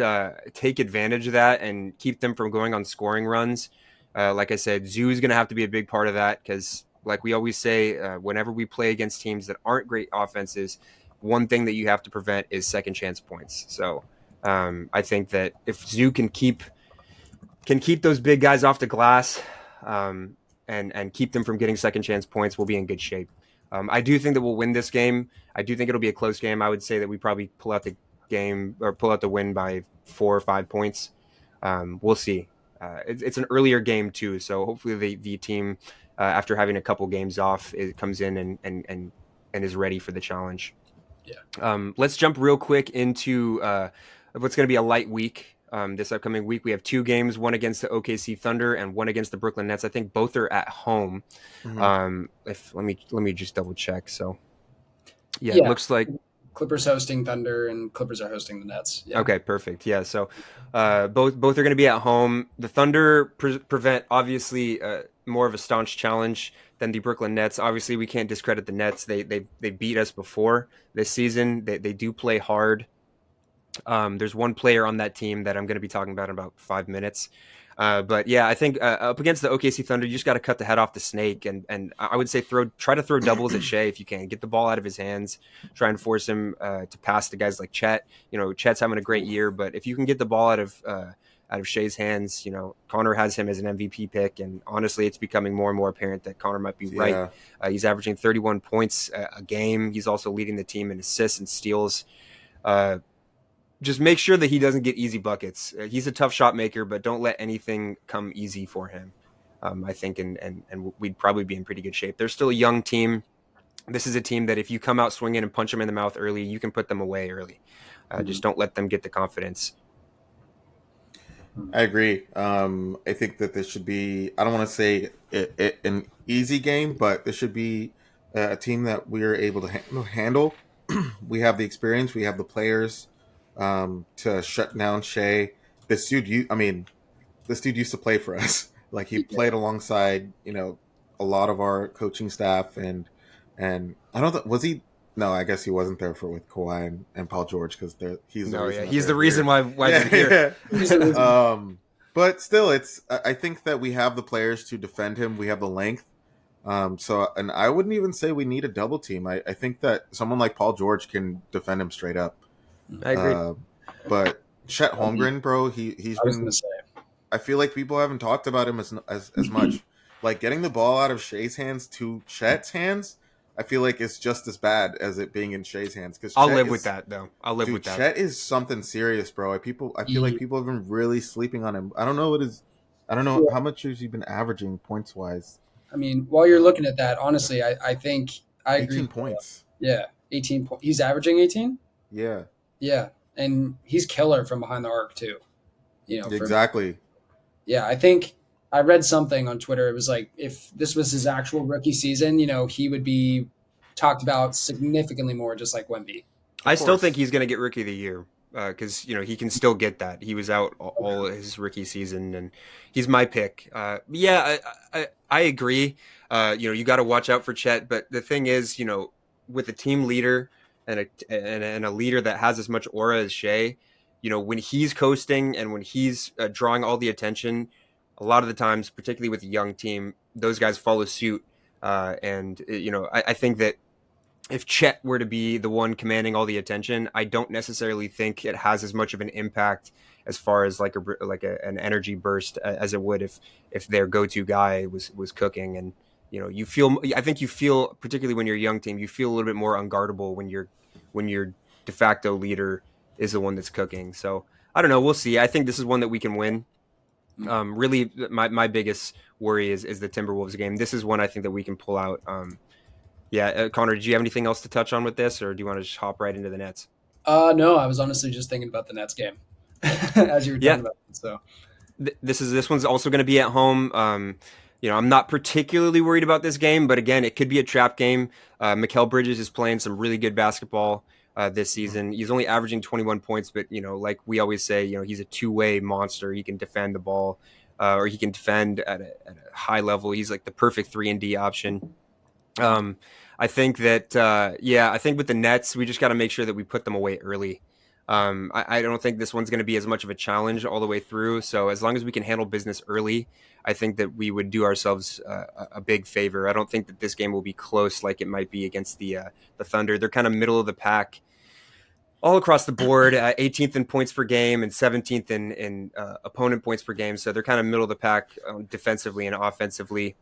take advantage of that and keep them from going on scoring runs, like I said, Zoo is going to have to be a big part of that, because like we always say, whenever we play against teams that aren't great offenses, one thing that you have to prevent is second chance points. So I think that if Zoo can keep those big guys off the glass and keep them from getting second chance points, we'll be in good shape. I do think that we'll win this game. I do think it'll be a close game. I would say that we probably pull out the win by 4 or 5 points. We'll see. It's an earlier game too, so hopefully the team, after having a couple games off, it comes in and is ready for the challenge.
Yeah.
Let's jump real quick into what's going to be a light week. This upcoming week, we have 2 games, one against the OKC Thunder and one against the Brooklyn Nets. I think both are at home. Let me just double check. So yeah, it looks like
Clippers hosting Thunder and Clippers are hosting the Nets. Yeah.
Okay, perfect. Yeah, so both are going to be at home. The Thunder prevent obviously more of a staunch challenge than the Brooklyn Nets. Obviously, we can't discredit the Nets. They beat us before this season. They do play hard. There's one player on that team that I'm going to be talking about in about 5 minutes. But yeah, I think up against the OKC Thunder, you just got to cut the head off the snake. And I would say try to throw doubles at Shea if you can. Get the ball out of his hands. Try and force him to pass to guys like Chet. Chet's having a great year, but if you can get the ball out out of Shea's hands. Connor has him as an MVP pick, and honestly, it's becoming more and more apparent that Connor might be right. He's averaging 31 points a game. He's also leading the team in assists and steals. Just make sure that he doesn't get easy buckets. He's a tough shot maker, but don't let anything come easy for him. I think, and we'd probably be in pretty good shape. They're still a young team. This is a team that if you come out swinging and punch them in the mouth early, you can put them away early. Just don't let them get the confidence.
I agree. I think that this should be, I don't want to say an easy game, but this should be a team that we are able to handle. We have the experience. We have the players to shut down Shea. This dude used to play for us. Like, he played alongside, a lot of our coaching staff, and I don't know, was he? No, I guess he wasn't there with Kawhi and Paul George, because he's the reason
why they're
here. But still, I think that we have the players to defend him. We have the length. And I wouldn't even say we need a double team. I think that someone like Paul George can defend him straight up.
I agree.
But Chet Holmgren, bro, he's been. I feel like people haven't talked about him as much. Like, getting the ball out of Shea's hands to Chet's hands, I feel like it's just as bad as it being in Shea's hands. Because
I'll live with that, though. I'll live with that.
Chet is something serious, bro. I feel like people have been really sleeping on him. I don't know how much has he been averaging points wise.
I mean, while you're looking at that, honestly, I think I agree.
18 points.
Yeah, 18 points. He's averaging 18?
Yeah.
Yeah, and he's killer from behind the arc, too.
Exactly.
Yeah, I think I read something on Twitter. It was like, if this was his actual rookie season, he would be talked about significantly more, just like Wemby.
I still think he's going to get Rookie of the Year because, he can still get that. He was out all his rookie season, and he's my pick. I agree. You got to watch out for Chet. But the thing is, with a team leader and a leader that has as much aura as Shea, when he's coasting and when he's drawing all the attention, a lot of the times, particularly with a young team, those guys follow suit. I think that if Chet were to be the one commanding all the attention, I don't necessarily think it has as much of an impact as far as an energy burst as it would if their go-to guy was cooking. And I think you feel, particularly when you're a young team, you feel a little bit more unguardable when your de facto leader is the one that's cooking. So I don't know. We'll see. I think this is one that we can win. Really, my biggest worry is the Timberwolves game. This is one I think that we can pull out. Connor, do you have anything else to touch on with this, or do you want to just hop right into the Nets?
No, I was honestly just thinking about the Nets game as you were talking about it. So
this one's also going to be at home. I'm not particularly worried about this game, but again, it could be a trap game. Mikal Bridges is playing some really good basketball this season. He's only averaging 21 points, but like we always say, he's a two-way monster. He can defend the ball, or he can defend at a high level. He's like the perfect 3-and-D option. I think that I think with the Nets, we just got to make sure that we put them away early. I don't think this one's going to be as much of a challenge all the way through. So as long as we can handle business early, I think that we would do ourselves a big favor. I don't think that this game will be close like it might be against the Thunder. They're kind of middle of the pack all across the board, 18th in points per game and 17th in opponent points per game. So they're kind of middle of the pack defensively and offensively.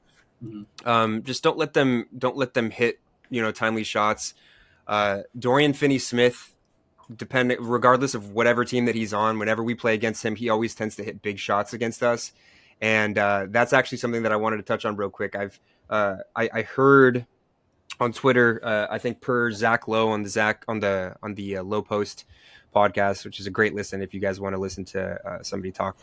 Mm-hmm. Just don't let them hit timely shots. Dorian Finney-Smith, regardless of whatever team that he's on, whenever we play against him, he always tends to hit big shots against us, and that's actually something that I wanted to touch on real quick. I heard on Twitter, I think per Zach Lowe on the Low Post podcast, which is a great listen if you guys want to listen to somebody talk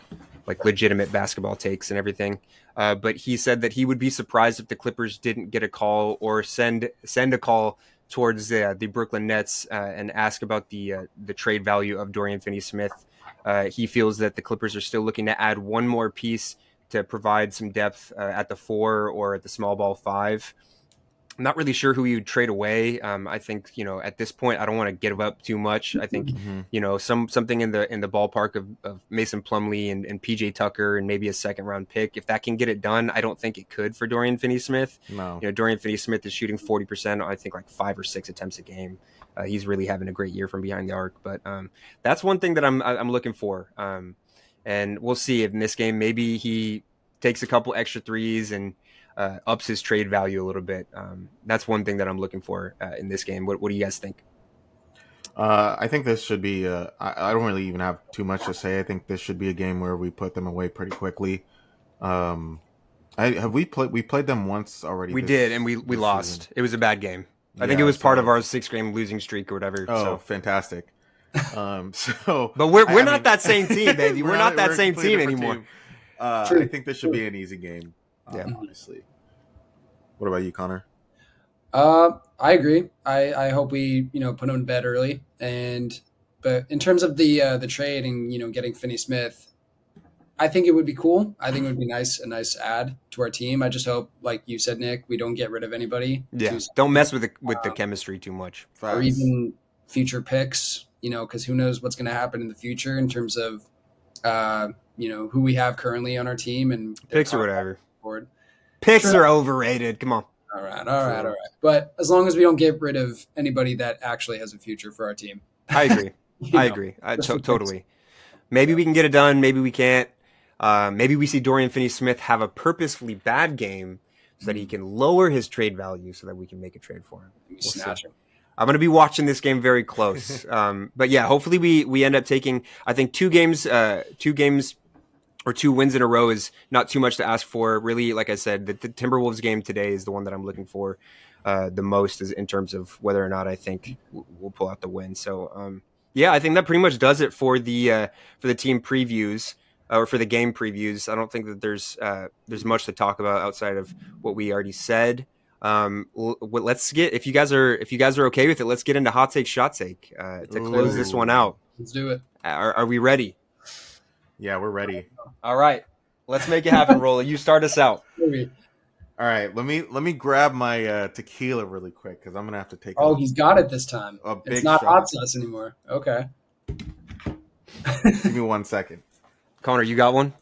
like legitimate basketball takes and everything. But he said that he would be surprised if the Clippers didn't get a call or send a call towards the Brooklyn Nets and ask about the trade value of Dorian Finney-Smith. He feels that the Clippers are still looking to add one more piece to provide some depth at the 4 or at the small ball 5. I'm not really sure who you would trade away. I think, at this point, I don't want to give up too much. I think, something in the ballpark of Mason Plumlee and PJ Tucker and maybe a second round pick. If that can get it done, I don't think it could for Dorian Finney-Smith.
No.
Dorian Finney-Smith is shooting 40%, I think like 5 or 6 attempts a game. He's really having a great year from behind the arc. But that's one thing that I'm looking for. And we'll see if in this game maybe he takes a couple extra threes and ups his trade value a little bit. That's one thing that I'm looking for in this game. What do you guys think?
I think this should be. I don't really even have too much to say. I think this should be a game where we put them away pretty quickly. We played them once already.
We did, and we lost. Season. It was a bad game. I think it was part of our 6-game losing streak or whatever.
Oh, fantastic!
But we're not that same team, baby. We're not that same team anymore. Team.
I think this should be an easy game. Honestly. What about you, Connor?
I agree. I hope we put him to bed early. But in terms of the trade and getting Finney-Smith, I think it would be cool. I think it would be a nice add to our team. I just hope, like you said, Nick, we don't get rid of anybody.
Yeah, don't mess with the chemistry too much.
Or even future picks, because who knows what's going to happen in the future in terms of, who we have currently on our team and
picks or whatever.
Forward.
Picks are overrated. Come on.
All right. But as long as we don't get rid of anybody that actually has a future for our team.
I agree. I agree. Totally. Maybe we can get it done. Maybe we can't. Maybe we see Dorian Finney-Smith have a purposefully bad game so that he can lower his trade value so that we can make a trade for him.
Snatch him.
I'm going to be watching this game very close. But yeah, hopefully we end up taking, I think, two games or 2 wins in a row is not too much to ask for. Really, like I said, the Timberwolves game today is the one that I'm looking for the most is in terms of whether or not I think we'll pull out the win. So, yeah, I think that pretty much does it for the team previews or for the game previews. I don't think that there's much to talk about outside of what we already said. Let's get if you guys are okay with it, let's get into hot take, shot take to close this one out.
Let's do it.
Are we ready?
Yeah, we're ready.
All right, let's make it happen, Rolla. You start us out.
All right, let me grab my tequila really quick because I'm gonna have to take.
He's got it this time. It's not hot sauce anymore. Okay.
Give me 1 second.
Connor, you got one?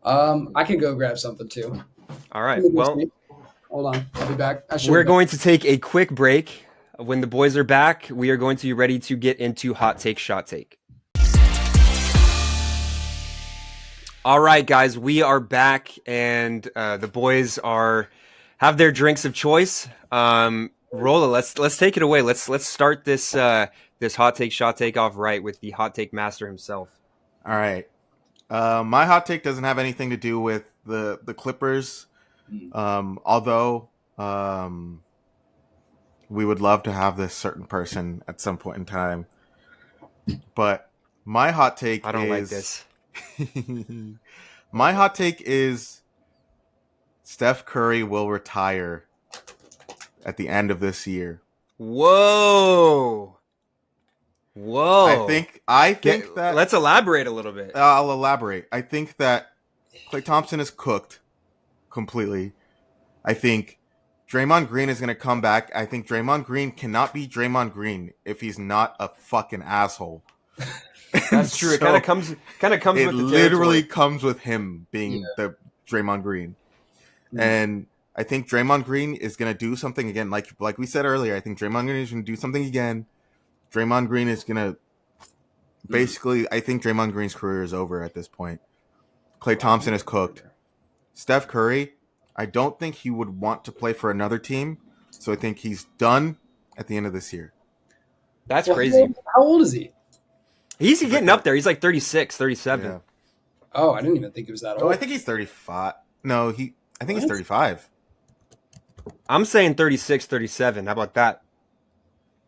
I can go grab something too.
All right. Well,
hold on. I'll be back.
We're going to take a quick break. When the boys are back, we are going to be ready to get into hot take, shot take. All right, guys, we are back, and the boys have their drinks of choice. Rolla, let's take it away. Let's start this hot take, shot take off right with the hot take master himself.
All right. My hot take doesn't have anything to do with the Clippers, although we would love to have this certain person at some point in time. But my hot take
I don't like this.
My hot take is Steph Curry will retire at the end of this year.
Whoa.
I think that
let's elaborate a little bit.
I'll elaborate. I think that Klay Thompson is cooked completely. I think Draymond Green is going to come back. I think Draymond Green cannot be Draymond Green if he's not a fucking asshole.
That's true. It kind of comes with the territory.
It literally comes with him being the Draymond Green. Mm-hmm. And I think Draymond Green is going to do something again. Like we said earlier, I think Draymond Green is going to do something again. Draymond Green is going to basically, I think Draymond Green's career is over at this point. Klay Thompson is cooked. Steph Curry, I don't think he would want to play for another team. So I think he's done at the end of this year.
That's crazy.
How old is he?
He's getting up there. He's like 36, 37. Yeah.
Oh, I didn't even think he was that old.
Oh, I think he's 35. No, I think he's 35.
I'm saying 36, 37. How about that?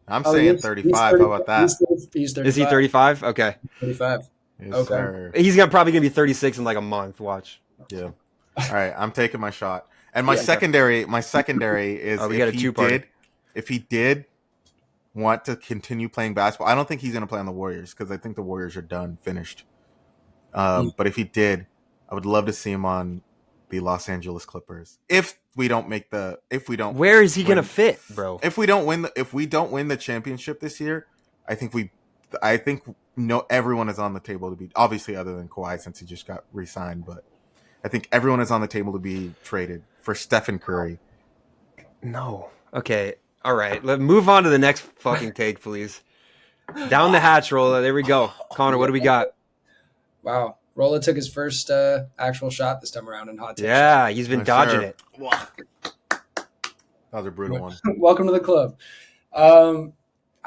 I'm saying 35. How about that?
He's 35.
Is he 35? Okay.
35.
Yes,
okay.
Sir.
He's probably going to be 36 in like a month. Watch.
Yeah. All right. I'm taking my shot. And my secondary is if he did want to continue playing basketball, I don't think he's going to play on the Warriors because I think the Warriors are finished. But if he did, I would love to see him on the Los Angeles Clippers.
Where is he going to fit, bro?
If we don't win the championship this year, I think everyone is on the table to be, obviously other than Kawhi since he just got re-signed, but I think everyone is on the table to be traded for Stephen Curry.
No. Okay. All right. Let's move on to the next fucking take, please. Down the hatch, Rolla. There we go. Connor, what do we got?
Wow. Rolla took his first actual shot this time around in hot take.
Yeah, he's been dodging it.
That was a brutal one.
Welcome to the club.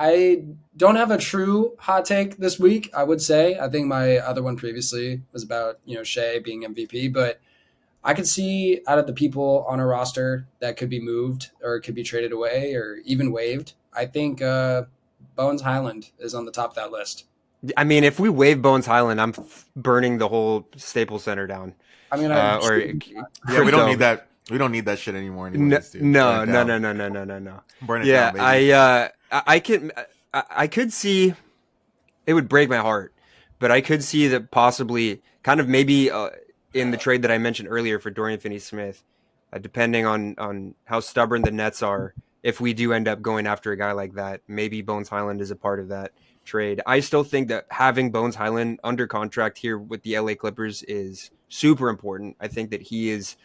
I don't have a true hot take this week, I would say. I think my other one previously was about, Shea being MVP, but I could see out of the people on a roster that could be moved or could be traded away or even waived, I think Bones Highland is on the top of that list.
I mean, if we waive Bones Highland, I'm burning the whole Staples Center down.
I mean,
we don't need that. We don't need that shit anymore. Anyways,
no.
Burn it
yeah,
down, baby.
I could see. It would break my heart, but I could see that possibly, kind of maybe in the trade that I mentioned earlier for Dorian Finney-Smith, depending on how stubborn the Nets are. If we do end up going after a guy like that, maybe Bones Highland is a part of that trade. I still think that having Bones Highland under contract here with the LA Clippers is super important. I think that he is,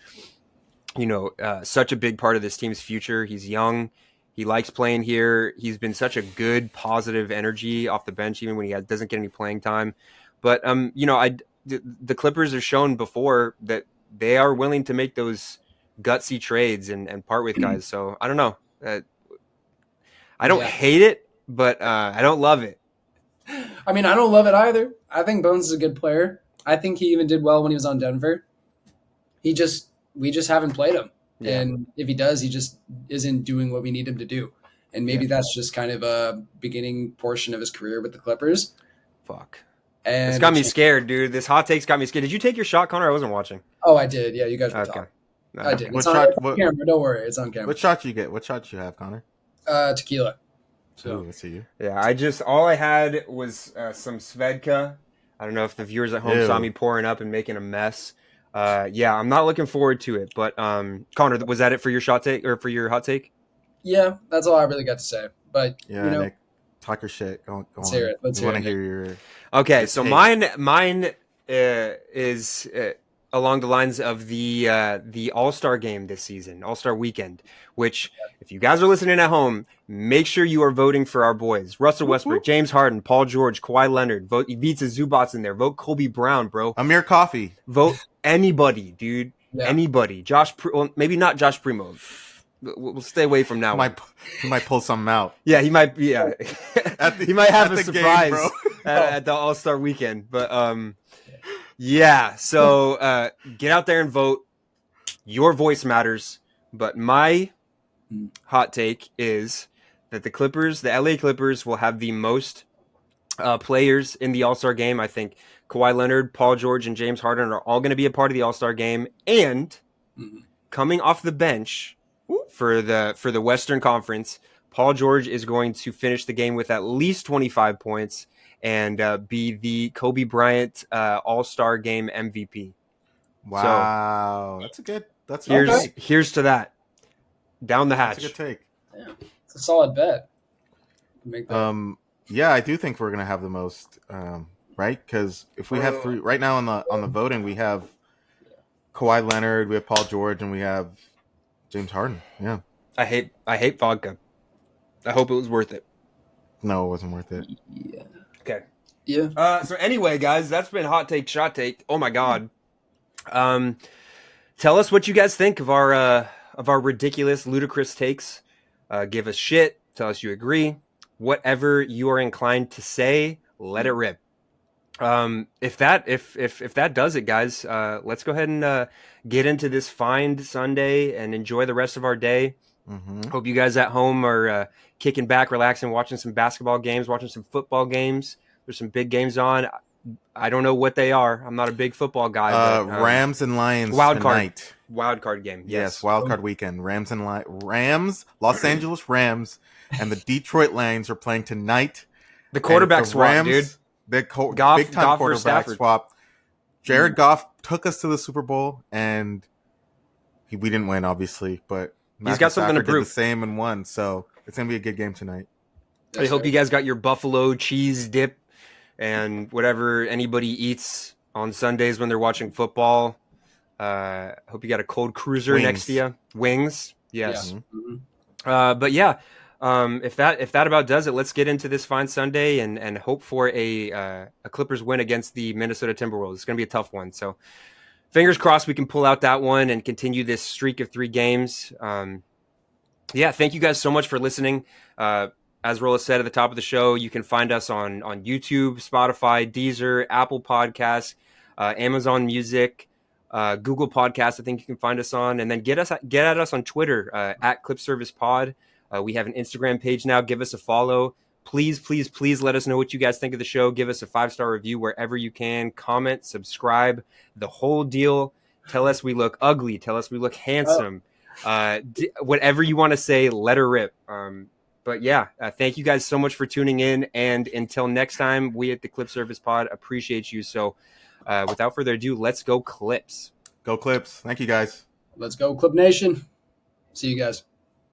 such a big part of this team's future. He's young. He likes playing here. He's been such a good, positive energy off the bench, even when he doesn't get any playing time. But, the Clippers have shown before that they are willing to make those gutsy trades and part with guys. So I don't know. I don't hate it, but I don't love it.
I mean, I don't love it either. I think Bones is a good player. I think he even did well when he was on Denver. We just haven't played him. Yeah. And if he does, he just isn't doing what we need him to do. And maybe that's just kind of a beginning portion of his career with the Clippers.
Fuck. And it's got me scared, dude. This hot take's got me scared. Did you take your shot, Connor? I wasn't watching.
Oh, I did. Yeah, you guys were talking. No, I did. It's on camera. Don't worry. It's on camera.
What shot you get? What shot you have, Connor?
Tequila.
So let's see you.
Yeah, all I had was some Svedka. I don't know if the viewers at home saw me pouring up and making a mess. I'm not looking forward to it. But Connor, was that it for your shot take or for your hot take?
Yeah, that's all I really got to say. But
Nick, talk your shit. Go
let's hear it. Let's
hear your.
Okay, so mine is along the lines of the All-Star game this season, All-Star weekend, which if you guys are listening at home, make sure you are voting for our boys. Russell Westbrook, James Harden, Paul George, Kawhi Leonard, vote Ivica Zubac's in there, vote Kobe Brown, bro.
Amir Coffee.
Vote anybody, dude. Yeah. Anybody. Maybe not Josh Primo. We'll stay away from now.
He might pull something out.
Yeah, he might be. Yeah. He might have a surprise at the All-Star weekend. But so get out there and vote. Your voice matters. But my hot take is that the LA Clippers will have the most players in the All-Star game. I think Kawhi Leonard, Paul George, and James Harden are all going to be a part of the All-Star game. And coming off the bench for the Western Conference, Paul George is going to finish the game with at least 25 points and be the Kobe Bryant All-Star Game MVP.
Wow,
so, here's to that. Down the hatch.
That's a good take.
Yeah, it's a solid bet. Make that.
I do think we're gonna have the most, right? Because if we have three right now on the voting, we have Kawhi Leonard, we have Paul George, and we have James Harden. Yeah.
I hate vodka. I hope it was worth it.
No, it wasn't worth it.
Yeah.
Okay.
Yeah.
So anyway, guys, that's been hot take, shot take. Oh my god. Tell us what you guys think of our ridiculous, ludicrous takes. Give us shit. Tell us you agree. Whatever you are inclined to say, let it rip. If that does it, guys, let's go ahead and get into this fine Sunday and enjoy the rest of our day.
Mm-hmm.
Hope you guys at home are kicking back, relaxing, watching some basketball games, watching some football games. There's some big games on. I don't know what they are. I'm not a big football guy. But,
Rams and Lions
wild
tonight.
Wild card game.
Yes, wild card weekend. Rams, Los Angeles Rams, and the Detroit Lions are playing tonight.
The quarterback swap, dude.
Big time
Goff
quarterback swap. Jared Goff took us to the Super Bowl, and we didn't win, obviously, but
he's got something to prove.
Did the same and won, so it's gonna be a good game tonight.
I hope you guys got your buffalo cheese dip and whatever anybody eats on Sundays when they're watching football. Hope you got a cold cruiser next to you. Wings, yes.
Yeah.
But yeah, If that about does it, let's get into this fine Sunday and hope for a Clippers win against the Minnesota Timberwolves. It's going to be a tough one. So fingers crossed we can pull out that one and continue this streak of 3 games. Thank you guys so much for listening. As Rolla said at the top of the show, you can find us on YouTube, Spotify, Deezer, Apple Podcasts, Amazon Music, Google Podcasts. I think you can find us on, and then get at us on Twitter at Clip Service Pod. We have an Instagram page now. Give us a follow. Please, please, please let us know what you guys think of the show. Give us a 5-star review wherever you can. Comment, subscribe, the whole deal. Tell us we look ugly. Tell us we look handsome. Whatever you want to say, let her rip. Thank you guys so much for tuning in. And until next time, we at the Clip Service Pod appreciate you. So without further ado, let's go Clips.
Go Clips. Thank you guys.
Let's go Clip Nation. See you guys.